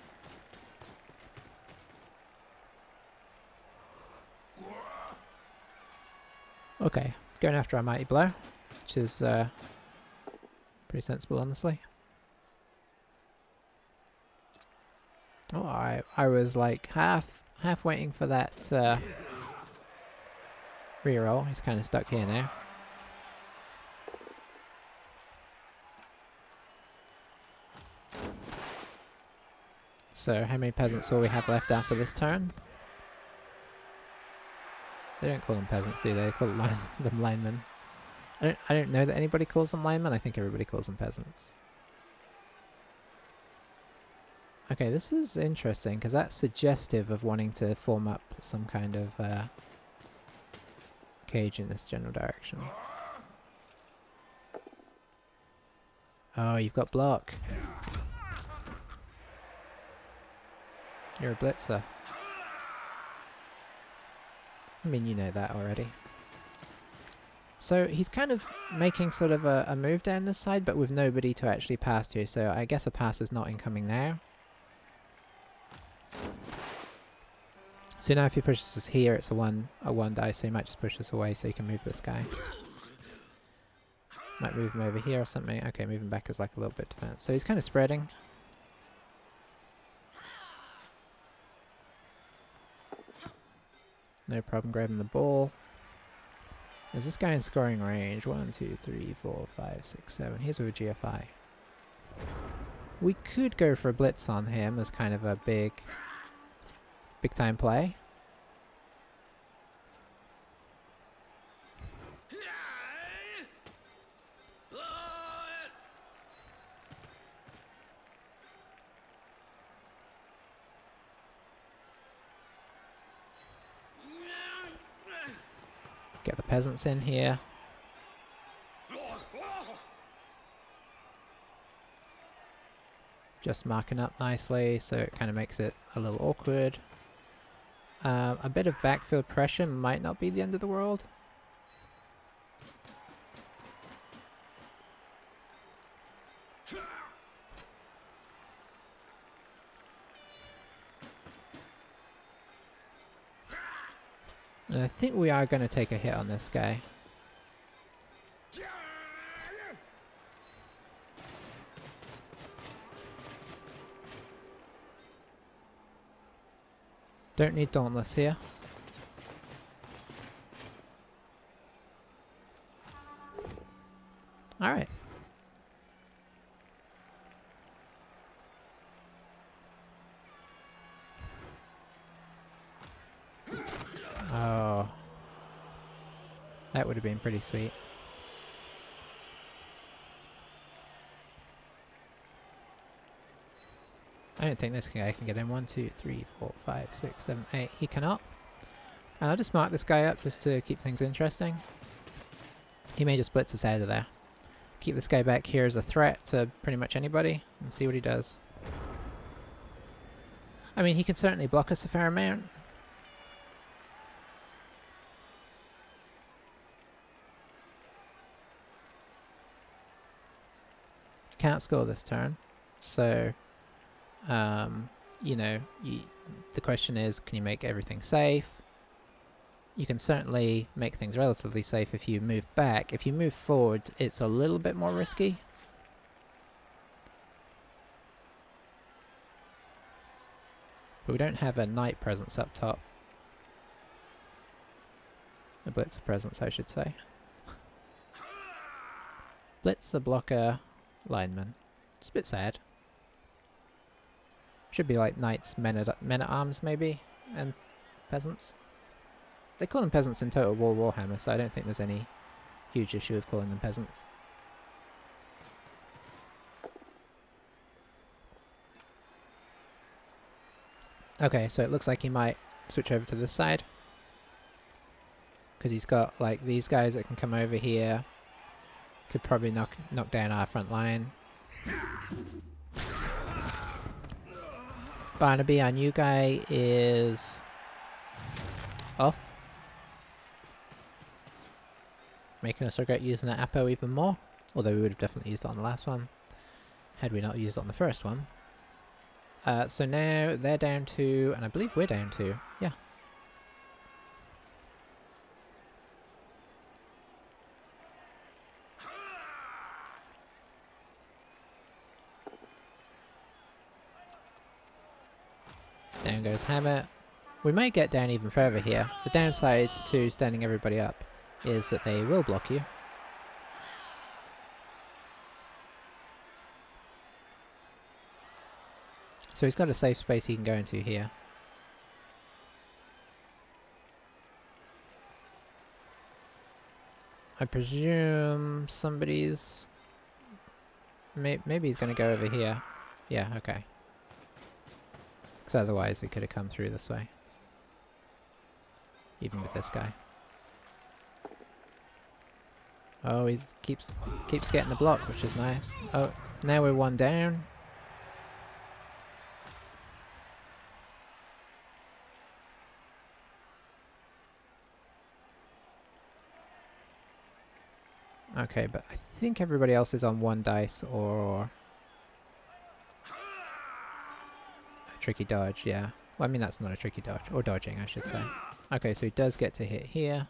Speaker 1: Okay, going after our mighty blow, which is pretty sensible, honestly. Oh, I was like half waiting for that reroll. He's kind of stuck here now. So how many peasants will we have left after this turn? They don't call them peasants, do they? They call them linemen. I don't know that anybody calls them linemen. I think everybody calls them peasants. Okay, this is interesting because that's suggestive of wanting to form up some kind of cage in this general direction. Oh, you've got block. You're a blitzer. I mean, you know that already. So he's kind of making sort of a move down this side, but with nobody to actually pass to, so I guess a pass is not incoming now. So now if he pushes us here, it's a one die, so he might just push us away so he can move this guy. Might move him over here or something. Okay, move him back as like a little bit defense. So he's kind of spreading. No problem grabbing the ball. Is this guy in scoring range? 1, 2, 3, 4, 5, 6, 7. Here's with a GFI. We could go for a blitz on him as kind of a big time play. Get the peasants in here. Just marking up nicely, so it kind of makes it a little awkward. A bit of backfield pressure might not be the end of the world. And I think we are going to take a hit on this guy. Don't need Dauntless here. Alright. Oh. That would have been pretty sweet. I don't think this guy can get in. 1, 2, 3, 4, 5, 6, 7, 8. He cannot. And I'll just mark this guy up just to keep things interesting. He may just blitz us out of there. Keep this guy back here as a threat to pretty much anybody and see what he does. I mean, he can certainly block us a fair amount. Can't score this turn, so you know, the question is, can you make everything safe? You can certainly make things relatively safe if you move back. If you move forward, it's a little bit more risky. But we don't have a knight presence up top. A blitzer presence, I should say. Blitzer, blocker, lineman. It's a bit sad. Should be like knights, men at arms maybe, and peasants. They call them peasants in Total War Warhammer, so I don't think there's any huge issue of calling them peasants. Okay, so it looks like he might switch over to this side. Because he's got like these guys that can come over here. Could probably knock down our front line. Barnaby, our new guy, is off. Making us regret using that Apo even more. Although we would have definitely used it on the last one, had we not used it on the first one. So now they're down to, and I believe we're down to, yeah. Down goes Hammer. We might get down even further here. The downside to standing everybody up is that they will block you. So he's got a safe space he can go into here. I presume somebody's... Maybe he's going to go over here. Yeah, okay. Because otherwise we could have come through this way. Even with this guy. Oh, he keeps getting the block, which is nice. Oh, now we're one down. Okay, but I think everybody else is on one dice or a tricky dodge, yeah. Well, I mean, that's not a tricky dodge, or dodging, I should say. Okay, so he does get to hit here.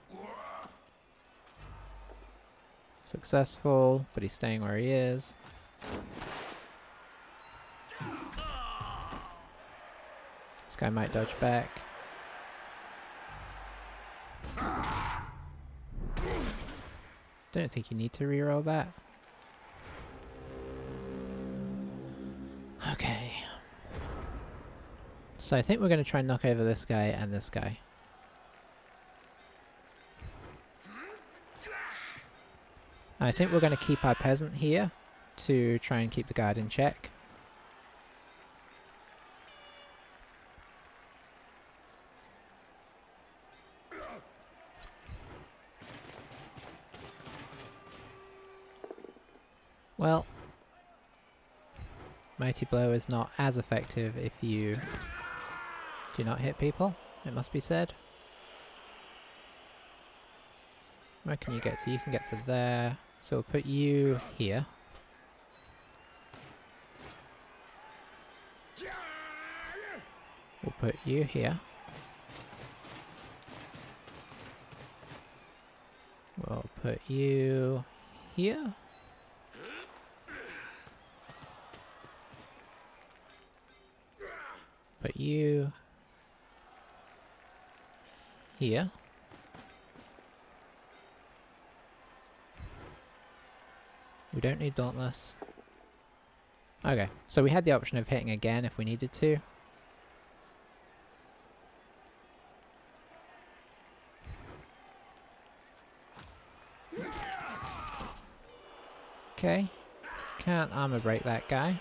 Speaker 1: Successful, but he's staying where he is. This guy might dodge back. Don't think you need to reroll that. Okay. So I think we're going to try and knock over this guy and this guy. I think we're going to keep our peasant here to try and keep the guard in check. Well, Mighty Blow is not as effective if you do not hit people, it must be said. Where can you get to? You can get to there. So we'll put you here. We'll put you here. We'll put you here. Put you here. We don't need Dauntless. Okay, so we had the option of hitting again if we needed to. Okay, can't armor break that guy.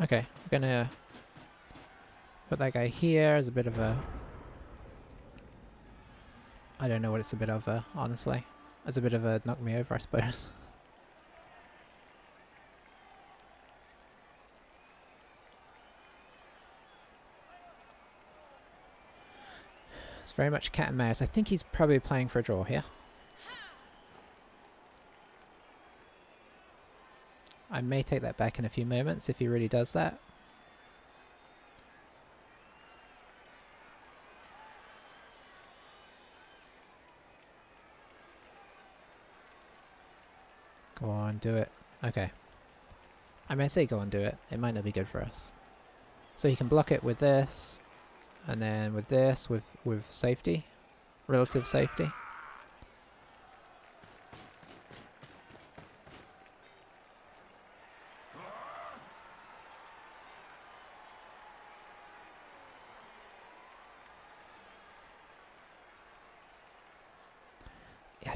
Speaker 1: Okay, we're gonna put that guy here as a bit of a... I don't know what it's a bit of a, honestly. As a bit of a knock me over, I suppose. It's very much cat and mouse. I think he's probably playing for a draw here. I may take that back in a few moments if he really does that. Go on, do it. Okay. I may say go on, do it. It might not be good for us. So you can block it with this, and then with this, with safety. Relative safety. Yeah,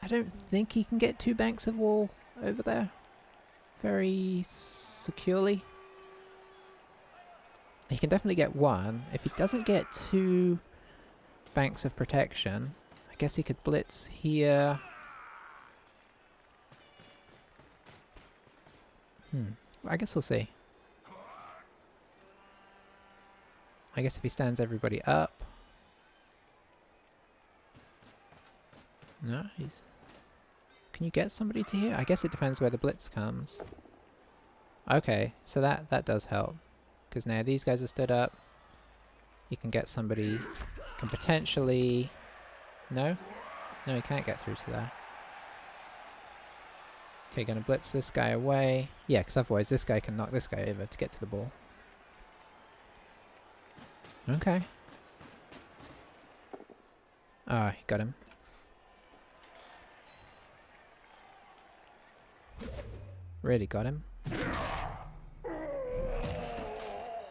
Speaker 1: I don't think he can get 2 banks of wall over there very securely. He can definitely get 1. If he doesn't get 2 banks of protection, I guess he could blitz here. I guess we'll see. I guess if he stands everybody up. No, he's... Can you get somebody to here? I guess it depends where the blitz comes. Okay, so that does help. Because now these guys are stood up. You can get somebody... Can potentially... No? No, he can't get through to there. Okay, gonna blitz this guy away. Yeah, because otherwise this guy can knock this guy over to get to the ball. Okay. Ah, he got him. Really got him.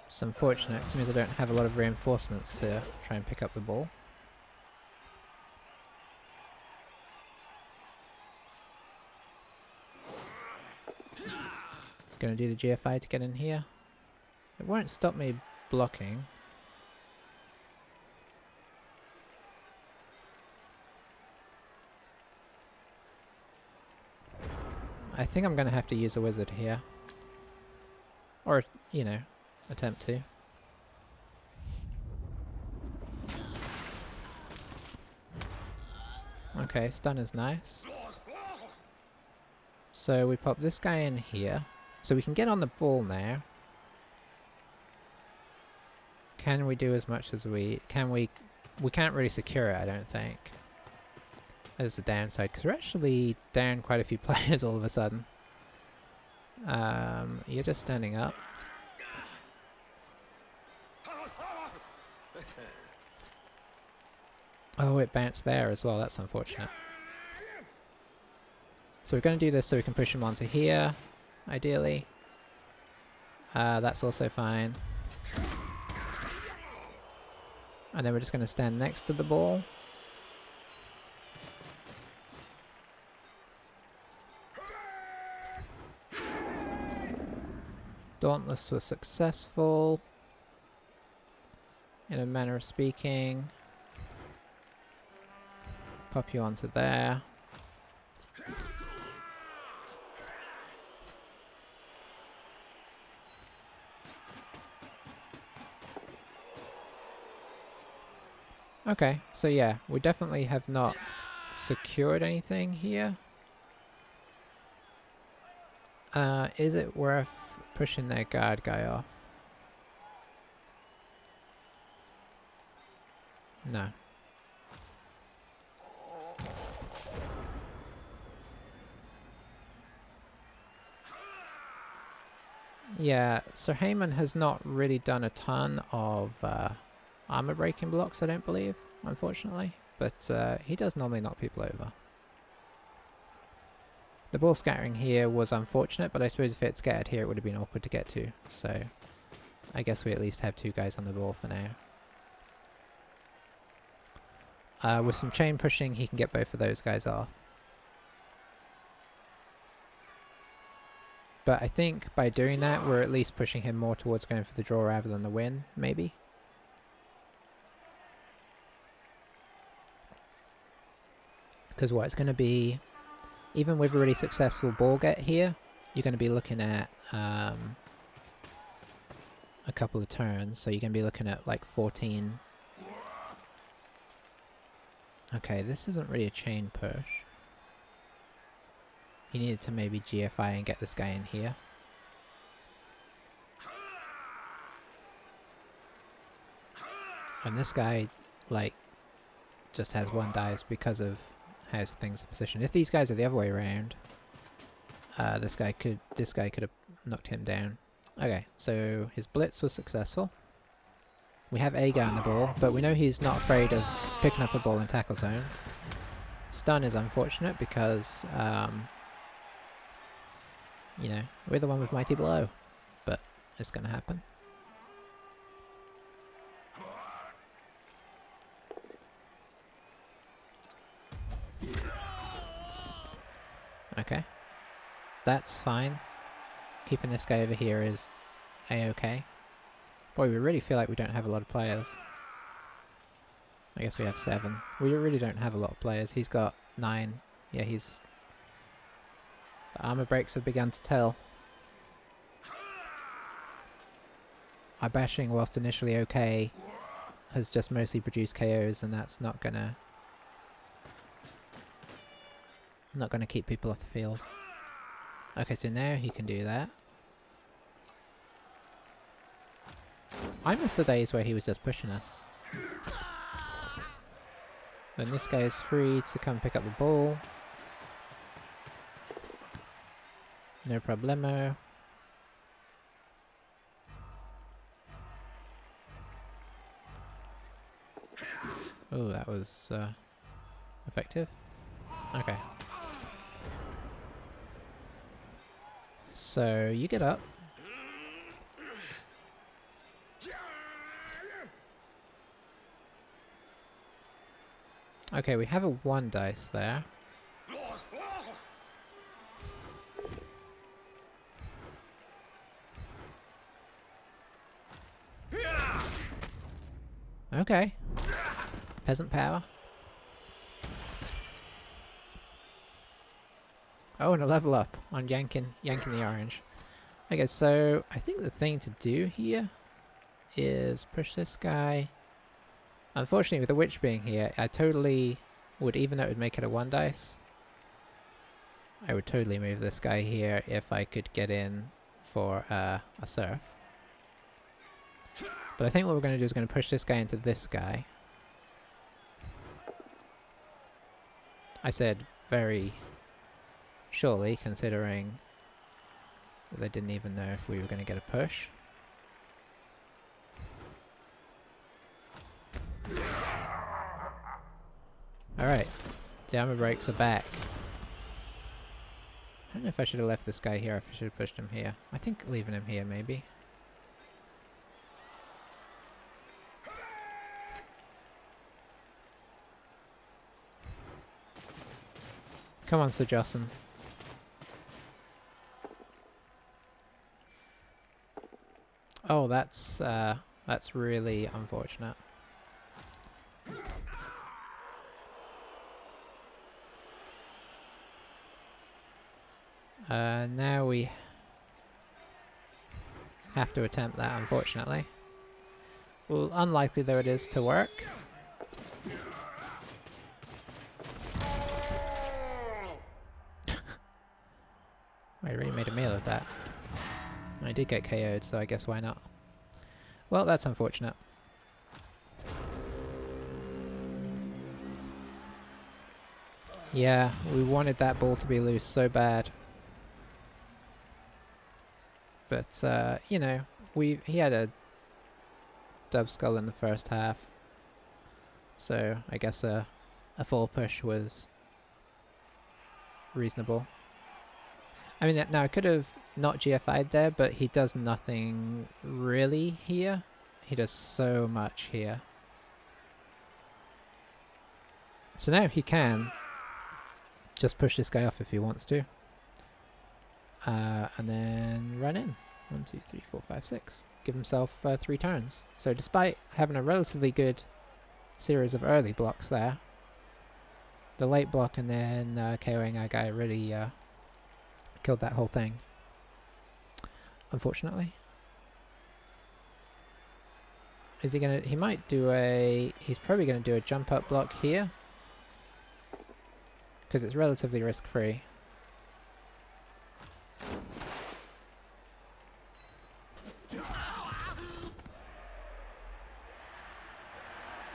Speaker 1: It's unfortunate, because it means I don't have a lot of reinforcements to try and pick up the ball. Gonna do the GFI to get in here. It won't stop me blocking. I think I'm gonna have to use a wizard here. Or, you know, attempt to. Okay, stun is nice. So we pop this guy in here. So we can get on the ball now. Can we do as much as we... Can we... We can't really secure it, I don't think. That is the downside, because we're actually down quite a few players all of a sudden. You're just standing up. Oh, it bounced there as well, that's unfortunate. So we're going to do this so we can push him onto here, ideally. That's also fine. And then we're just going to stand next to the ball. Dauntless was successful, in a manner of speaking. Pop you onto there. Okay, so yeah, we definitely have not secured anything here. Is it worth pushing their guard guy off? No. Yeah, Sir Heyman has not really done a ton of armor breaking blocks, I don't believe, unfortunately. But he does normally knock people over. The ball scattering here was unfortunate, but I suppose if it scattered here it would have been awkward to get to. So I guess we at least have 2 guys on the ball for now. With some chain pushing, he can get both of those guys off. But I think by doing that, we're at least pushing him more towards going for the draw rather than the win, maybe. Because what it's going to be, even with a really successful ball get here, you're going to be looking at a couple of turns. So you're going to be looking at like 14. Okay, this isn't really a chain push. He needed to maybe GFI and get this guy in here. And this guy, like, just has 1 dice because of how things are positioned. If these guys are the other way around, this guy could have knocked him down. Okay, so his blitz was successful. We have a guy on the ball, but we know he's not afraid of picking up a ball in tackle zones. Stun is unfortunate because you know, we're the one with Mighty Blow, but it's gonna happen. Okay. That's fine. Keeping this guy over here is a-okay. Boy, we really feel like we don't have a lot of players. I guess we have 7. We really don't have a lot of players. He's got 9. Yeah, he's... The armor breaks have begun to tell. Our bashing, whilst initially okay, has just mostly produced KOs, and that's not gonna keep people off the field. Okay, so now he can do that. I miss the days where he was just pushing us. Then this guy is free to come pick up the ball. No problemo. Oh, that was effective. Okay. So you get up. Okay, we have a 1 dice there. Okay. Peasant power. Oh, and a level up on yanking the orange. Okay, so I think the thing to do here is push this guy. Unfortunately, with the witch being here, I totally would, even though it would make it a 1 dice, I would totally move this guy here if I could get in for a surf. But I think what we're going to do is going to push this guy into this guy. I said very surely, considering that they didn't even know if we were going to get a push. Alright, the armor breaks are back. I don't know if I should have left this guy here or if I should have pushed him here. I think leaving him here, maybe. Come on, Sir Jocelyn. Oh, that's really unfortunate. Now we have to attempt that, unfortunately. Well, unlikely though it is to work. I really made a meal of that. I did get KO'd, so I guess why not? Well, that's unfortunate. Yeah, we wanted that ball to be loose so bad. But, you know, he had a dub skull in the first half. So, I guess a full push was reasonable. I mean, now I could have not GFI'd there, but he does nothing really here. He does so much here. So now he can just push this guy off if he wants to. And then run in. 1, 2, 3, 4, 5, 6. Give himself 3 turns. So despite having a relatively good series of early blocks there, the late block and then KOing our guy really killed that whole thing. Unfortunately. Is he gonna... He might do a... He's probably gonna do a jump up block here. Because it's relatively risk free.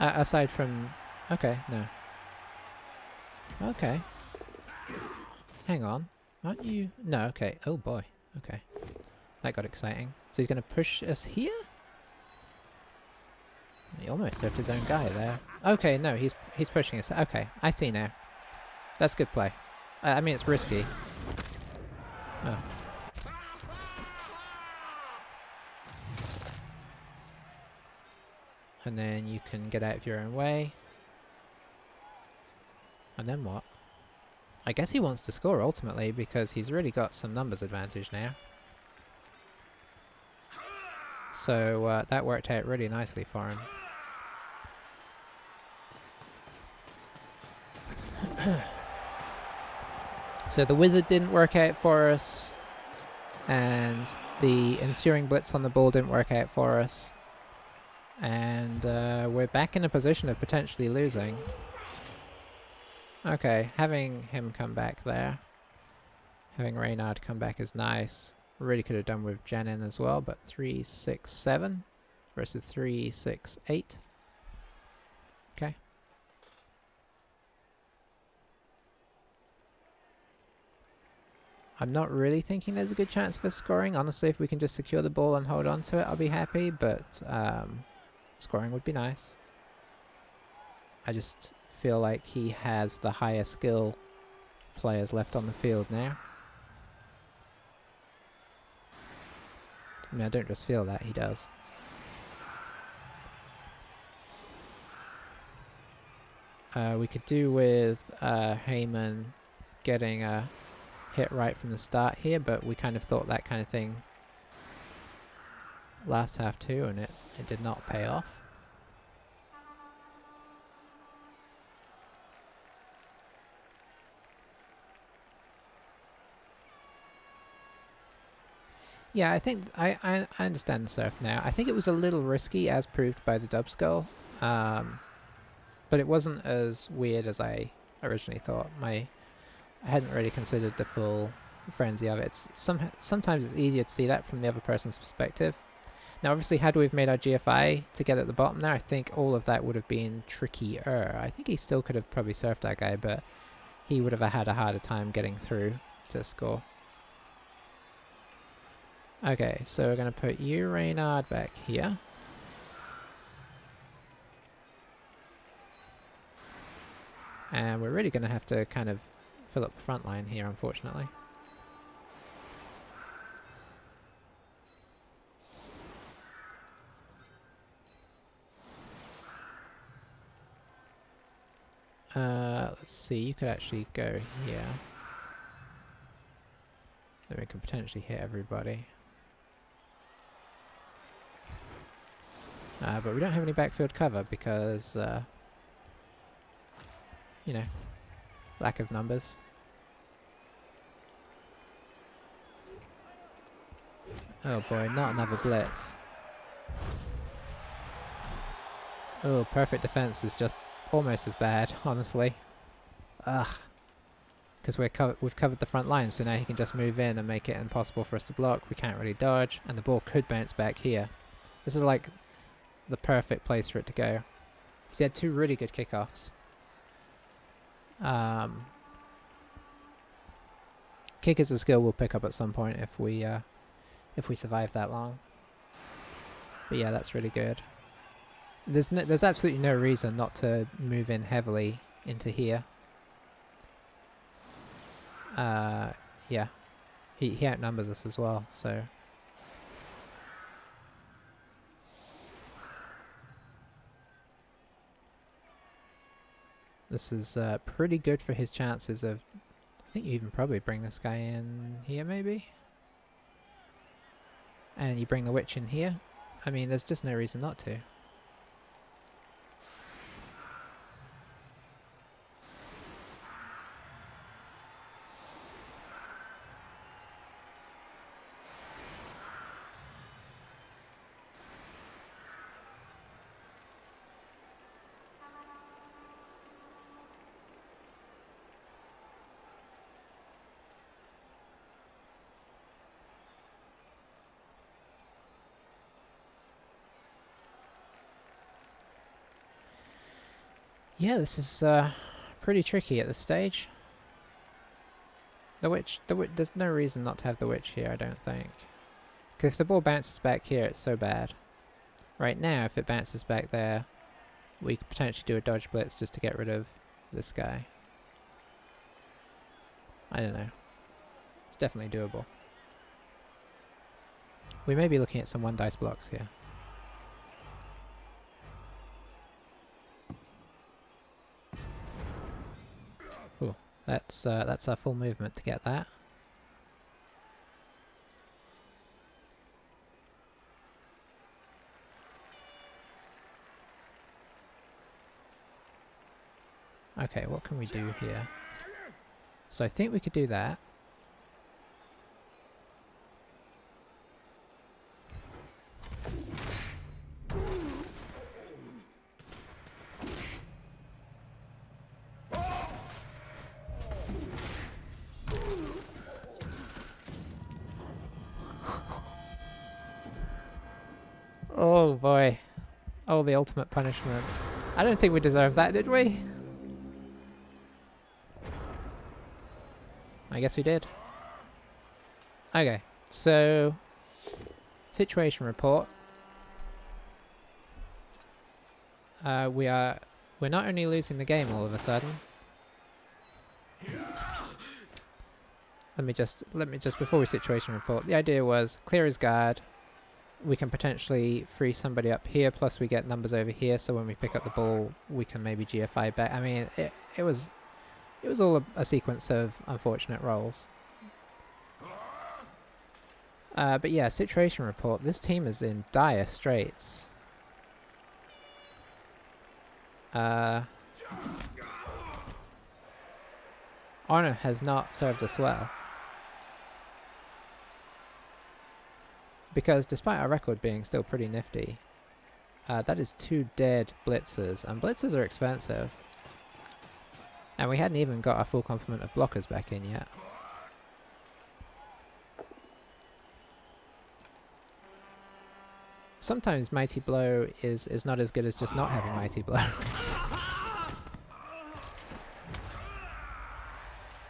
Speaker 1: Aside from... Okay, no. Okay. Hang on. Aren't you... No, okay. Oh boy. Okay. That got exciting. So he's going to push us here? He almost served his own guy there. Okay, no, he's pushing us. Okay, I see now. That's good play. I mean, it's risky. Oh. And then you can get out of your own way. And then what? I guess he wants to score ultimately because he's really got some numbers advantage now. So that worked out really nicely for him. So the wizard didn't work out for us. And the ensuing blitz on the ball didn't work out for us. And we're back in a position of potentially losing. Okay, having him come back there. Having Reynard come back is nice. Really could have done with Jen in as well, but 3, 6, 7 versus 3, 6, 8. Okay. I'm not really thinking there's a good chance of us scoring. Honestly, if we can just secure the ball and hold on to it, I'll be happy, but scoring would be nice. I just feel like he has the higher skill players left on the field now. I mean, I don't just feel that, he does. We could do with Heyman getting a hit right from the start here, but we kind of thought that kind of thing last half too, and it did not pay off. Yeah, I think I understand the surf now. I think it was a little risky, as proved by the dub skull, but it wasn't as weird as I originally thought. I hadn't really considered the full frenzy of it. Sometimes it's easier to see that from the other person's perspective. Now, obviously, had we made our GFI to get at the bottom there, I think all of that would have been trickier. I think he still could have probably surfed that guy, but he would have had a harder time getting through to score. Okay, so we're going to put you, Reynard, back here. And we're really going to have to kind of fill up the front line here, unfortunately. Let's see, you could actually go here. Then we can potentially hit everybody. But we don't have any backfield cover because, you know, lack of numbers. Oh boy, not another blitz. Oh, perfect defense is just almost as bad, honestly. Ugh. Because we've covered the front line, so now he can just move in and make it impossible for us to block. We can't really dodge, and the ball could bounce back here. This is like the perfect place for it to go. He's had 2 really good kickoffs. Kick is a skill we'll pick up at some point if we survive that long. But yeah, that's really good. There's absolutely no reason not to move in heavily into here. Yeah, he outnumbers us as well, so. This is pretty good for his chances of. I think you even probably bring this guy in here, maybe. And you bring the witch in here. I mean, there's just no reason not to. Yeah, this is pretty tricky at this stage. The witch, there's no reason not to have the witch here, I don't think. Because if the ball bounces back here, it's so bad. Right now, if it bounces back there, we could potentially do a dodge blitz just to get rid of this guy. I don't know. It's definitely doable. We may be looking at some 1 dice blocks here. Ooh, that's our full movement to get that. Okay, what can we do here? So I think we could do that. Oh boy. Oh, the ultimate punishment. I don't think we deserved that, did we? I guess we did. Okay, so situation report. We're not only losing the game all of a sudden. Let me just before we situation report. The idea was clear his guard. We can potentially free somebody up here. Plus we get numbers over here, so when we pick up the ball, we can maybe GFI back. I mean, it was all a sequence of unfortunate rolls. But yeah, situation report. This team is in dire straits. Honor has not served us well. Because despite our record being still pretty nifty, that is 2 dead blitzers, and blitzers are expensive. And we hadn't even got our full complement of blockers back in yet. Sometimes Mighty Blow is not as good as just not having Mighty Blow.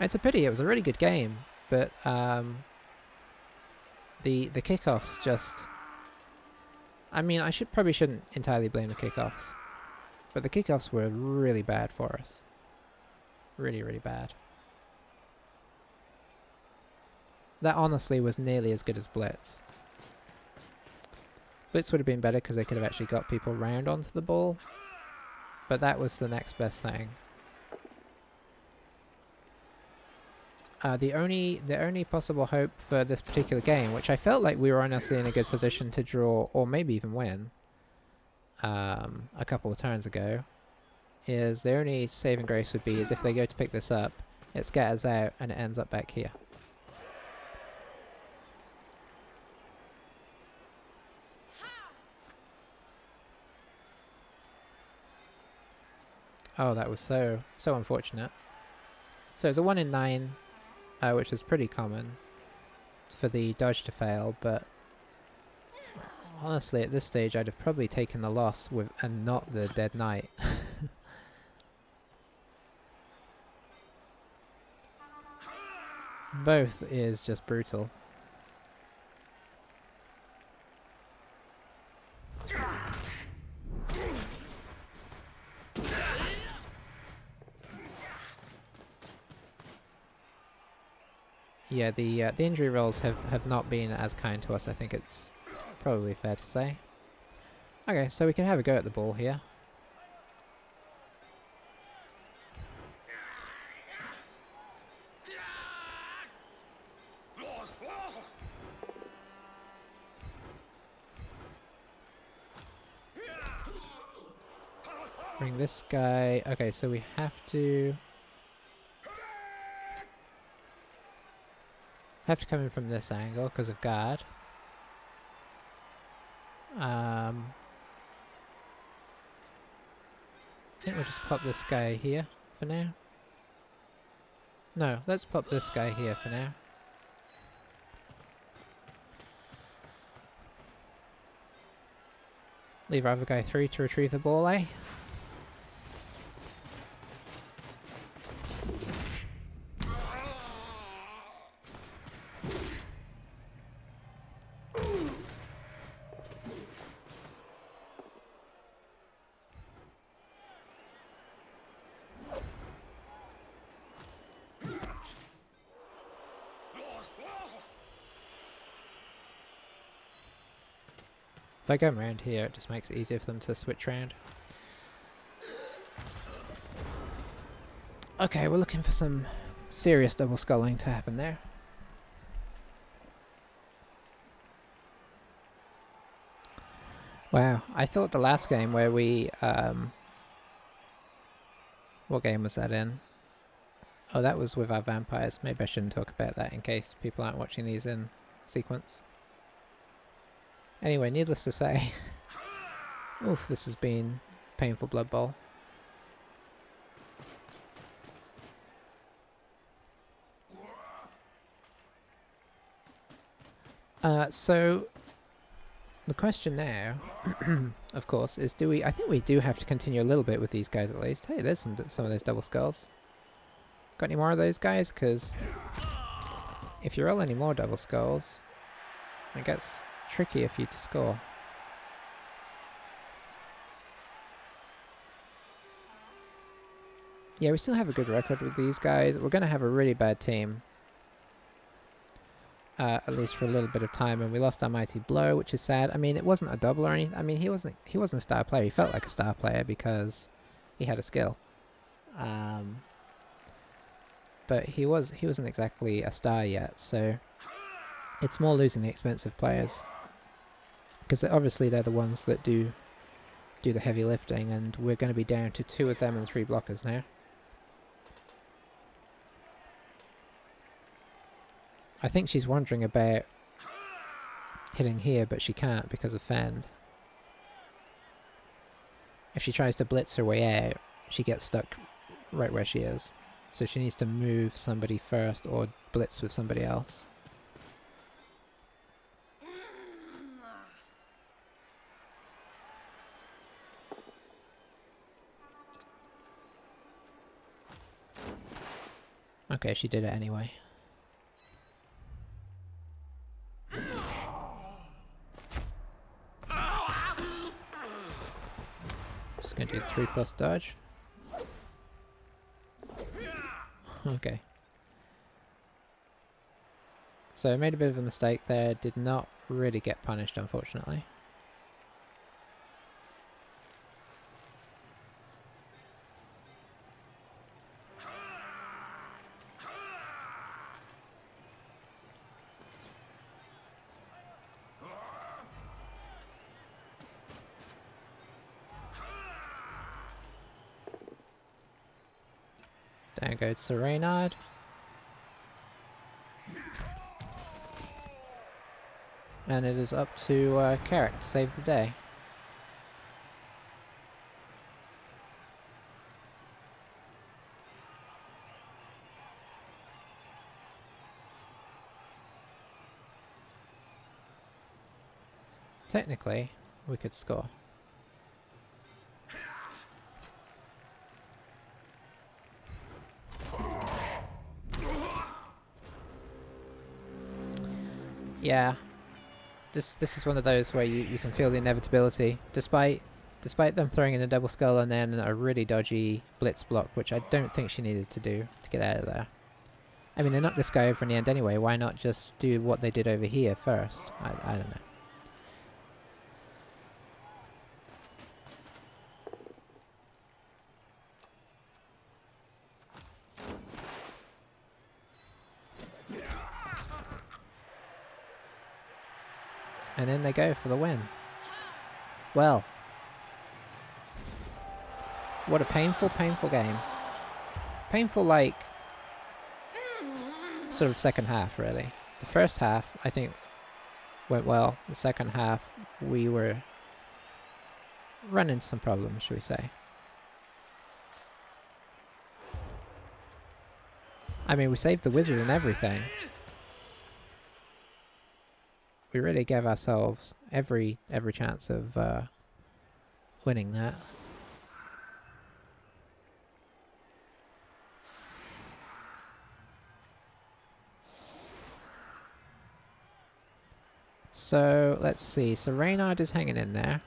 Speaker 1: It's a pity, it was a really good game, but the kickoffs just... I mean, I probably shouldn't entirely blame the kickoffs, but the kickoffs were really bad for us. Really, really bad. That honestly was nearly as good as Blitz. Blitz would have been better because they could have actually got people round onto the ball, but that was the next best thing. The only possible hope for this particular game, which I felt like we were honestly in a good position to draw or maybe even win, a couple of turns ago is the only saving grace would be is if they go to pick this up, it scatters out and it ends up back here. Oh, that was so unfortunate. So it's a 1 in 9, which is pretty common for the dodge to fail, but honestly at this stage I'd have probably taken the loss with and not the dead knight. Both is just brutal. Yeah, the injury rolls have not been as kind to us, I think it's probably fair to say. Okay, so we can have a go at the ball here. Bring this guy. Okay, so we have to come in from this angle because of guard. I think we'll just pop this guy here for now. No, let's pop this guy here for now. Leave our other guy through to retrieve the ball, eh? If I go around here, it just makes it easier for them to switch around. Okay, we're looking for some serious double sculling to happen there. Wow, I thought the last game where we... what game was that in? Oh, that was with our vampires. Maybe I shouldn't talk about that in case people aren't watching these in sequence. Anyway, needless to say, oof, this has been painful Blood Bowl. So the question now, of course, is do we? I think we do have to continue a little bit with these guys at least. Hey, there's some of those double skulls. Got any more of those guys? Because if you roll any more double skulls, it gets tricky if you to score. Yeah, we still have a good record with these guys. We're going to have a really bad team. At least for a little bit of time, and we lost our mighty blow, which is sad. I mean, it wasn't a double or anything. I mean, he wasn't a star player. He felt like a star player because he had a skill. But he wasn't exactly a star yet, so it's more losing the expensive players. Because obviously they're the ones that do the heavy lifting, and we're going to be down to 2 of them and 3 blockers now. I think she's wondering about hitting here, but she can't because of Fend. If she tries to blitz her way out, she gets stuck right where she is. So she needs to move somebody first or blitz with somebody else. Okay, she did it anyway. Just gonna do 3+ dodge. Okay. So I made a bit of a mistake there, did not really get punished unfortunately. Now go to Reynard. And it is up to Carrick to save the day. Technically, we could score. Yeah. This is one of those where you can feel the inevitability. Despite them throwing in a double skull and then a really dodgy blitz block, which I don't think she needed to do to get out of there. I mean, they knocked this guy over in the end anyway. Why not just do what they did over here first? I don't know. And in they go for the win. Well, what a painful, painful game. Painful, like, sort of second half, really. The first half, I think, went well. The second half, we were running into some problems, shall we say. I mean, we saved the wizard and everything. We really gave ourselves every chance of winning that. So let's see. So Reynard is hanging in there.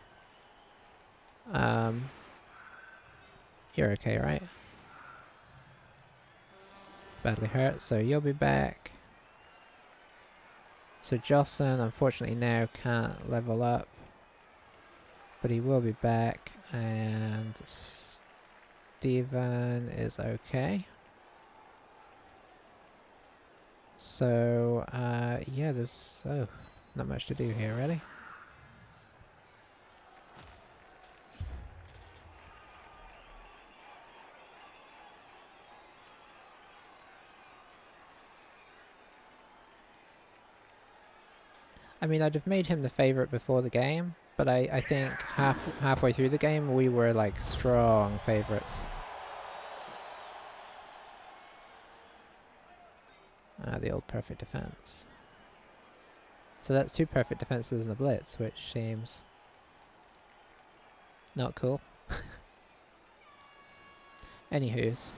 Speaker 1: You're okay, right? Badly hurt, so you'll be back. So Jocelyn, unfortunately, now can't level up, but he will be back. And Steven is okay. So yeah, there's not much to do here, really. I mean, I'd have made him the favourite before the game, but I think halfway through the game we were like strong favourites. The old perfect defense. So that's 2 perfect defenses and a blitz, which seems not cool. Anywho's.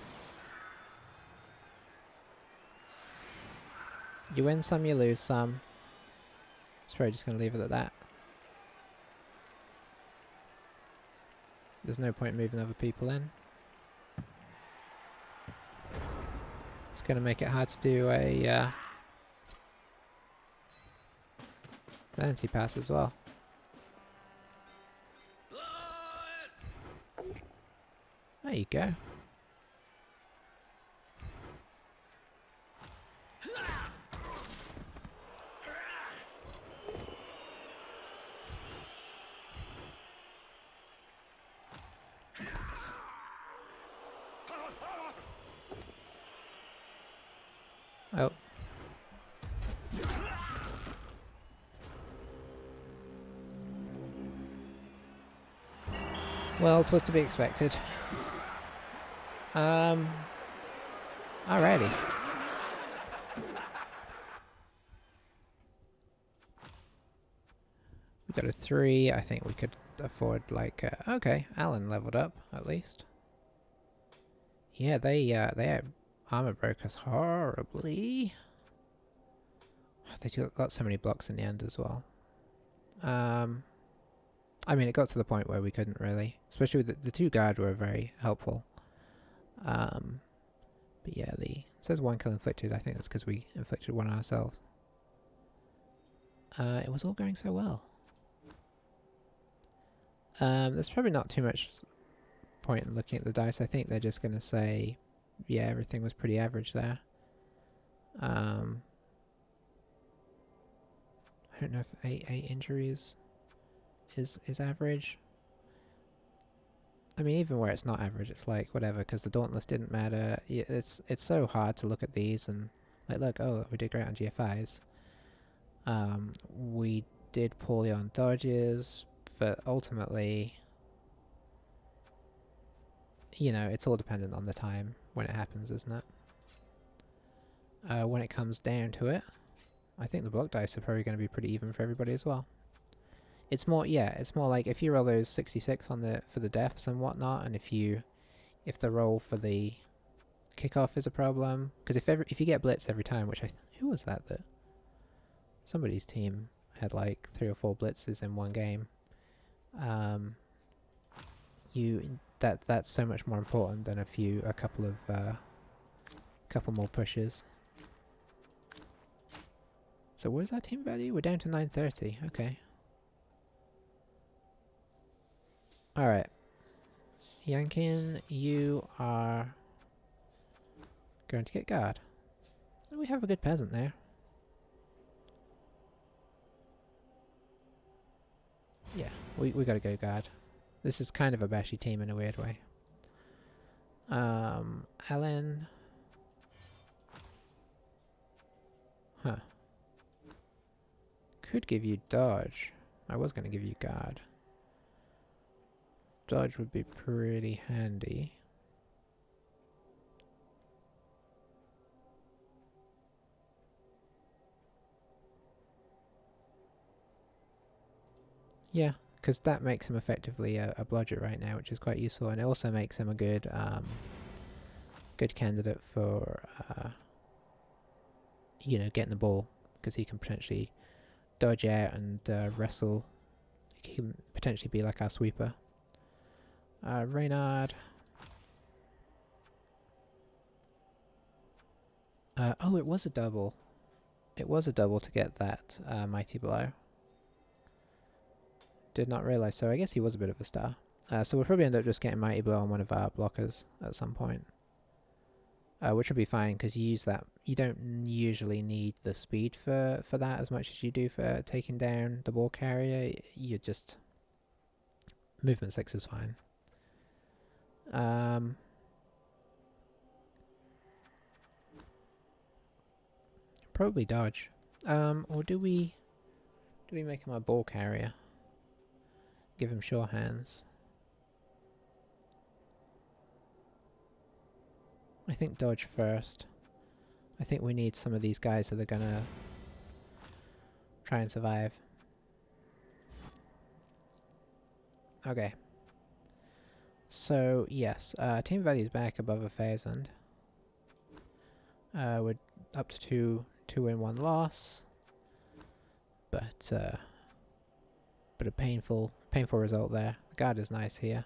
Speaker 1: You win some, you lose some. It's probably just going to leave it at that. There's no point moving other people in. It's going to make it hard to do a anti-pass as well. There you go. Oh. Well, it was to be expected. Alrighty. We got a 3. I think we could afford like okay, Alan leveled up at least. Yeah, they armor broke us horribly. They got so many blocks in the end as well. I mean, it got to the point where we couldn't really, especially with the 2 guard were very helpful. But yeah, it says 1 kill inflicted. I think that's because we inflicted 1 ourselves. It was all going so well. There's probably not too much point in looking at the dice. I think they're just going to say, yeah, everything was pretty average there. I don't know if 8 injuries is average. I mean, even where it's not average, it's like whatever, because the Dauntless didn't matter. It's so hard to look at these and like, look, oh, we did great on GFIs. We did poorly on dodges, but ultimately, you know, it's all dependent on the time when it happens, isn't it? When it comes down to it, I think the block dice are probably going to be pretty even for everybody as well. It's more, yeah, it's more like if you roll those 66 on the for the deaths and whatnot, and if the roll for the kickoff is a problem, because if you get blitz every time, which who was that somebody's team had like 3 or 4 blitzes in one game, that's so much more important than a couple more pushes. So what is our team value? We're down to 930. Okay. Alright. Yankin, you are going to get guard. We have a good peasant there. Yeah, we gotta go guard. This is kind of a bashy team in a weird way. Alan. Huh. Could give you dodge. I was gonna give you guard. Dodge would be pretty handy. Yeah, because that makes him effectively a blodger right now, which is quite useful, and it also makes him a good good candidate for you know, getting the ball, because he can potentially dodge out and wrestle. He can potentially be like our sweeper. Reynard. Oh, it was a double. It was a double to get that mighty blow. Did not realise, so I guess he was a bit of a star. So we'll probably end up just getting mighty blow on one of our blockers at some point. Which will be fine, because you use that. You don't usually need the speed for that as much as you do for taking down the ball carrier. You just... Movement 6 is fine. Probably dodge. Or do we make him a ball carrier? Give him sure hands. I think dodge first. I think we need some of these guys that are gonna try and survive. Okay. So, yes, team value's back above 1,000. We're up to 2 win, 1 loss. But a painful result there. The guard is nice here.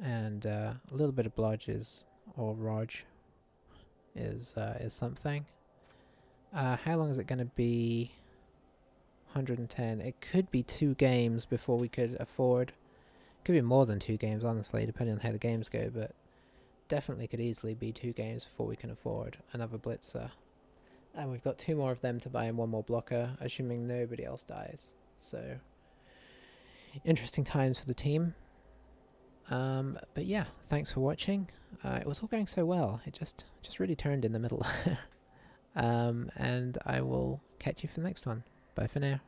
Speaker 1: And a little bit of blodge or Rog is something. How long is it going to be? 110. It could be 2 games before we could afford. It could be more than 2 games, honestly, depending on how the games go, but definitely could easily be 2 games before we can afford another blitzer. And we've got 2 more of them to buy and 1 more blocker, assuming nobody else dies. So, interesting times for the team. But yeah, thanks for watching. It was all going so well. It just really turned in the middle. And I will catch you for the next one. Bye for now.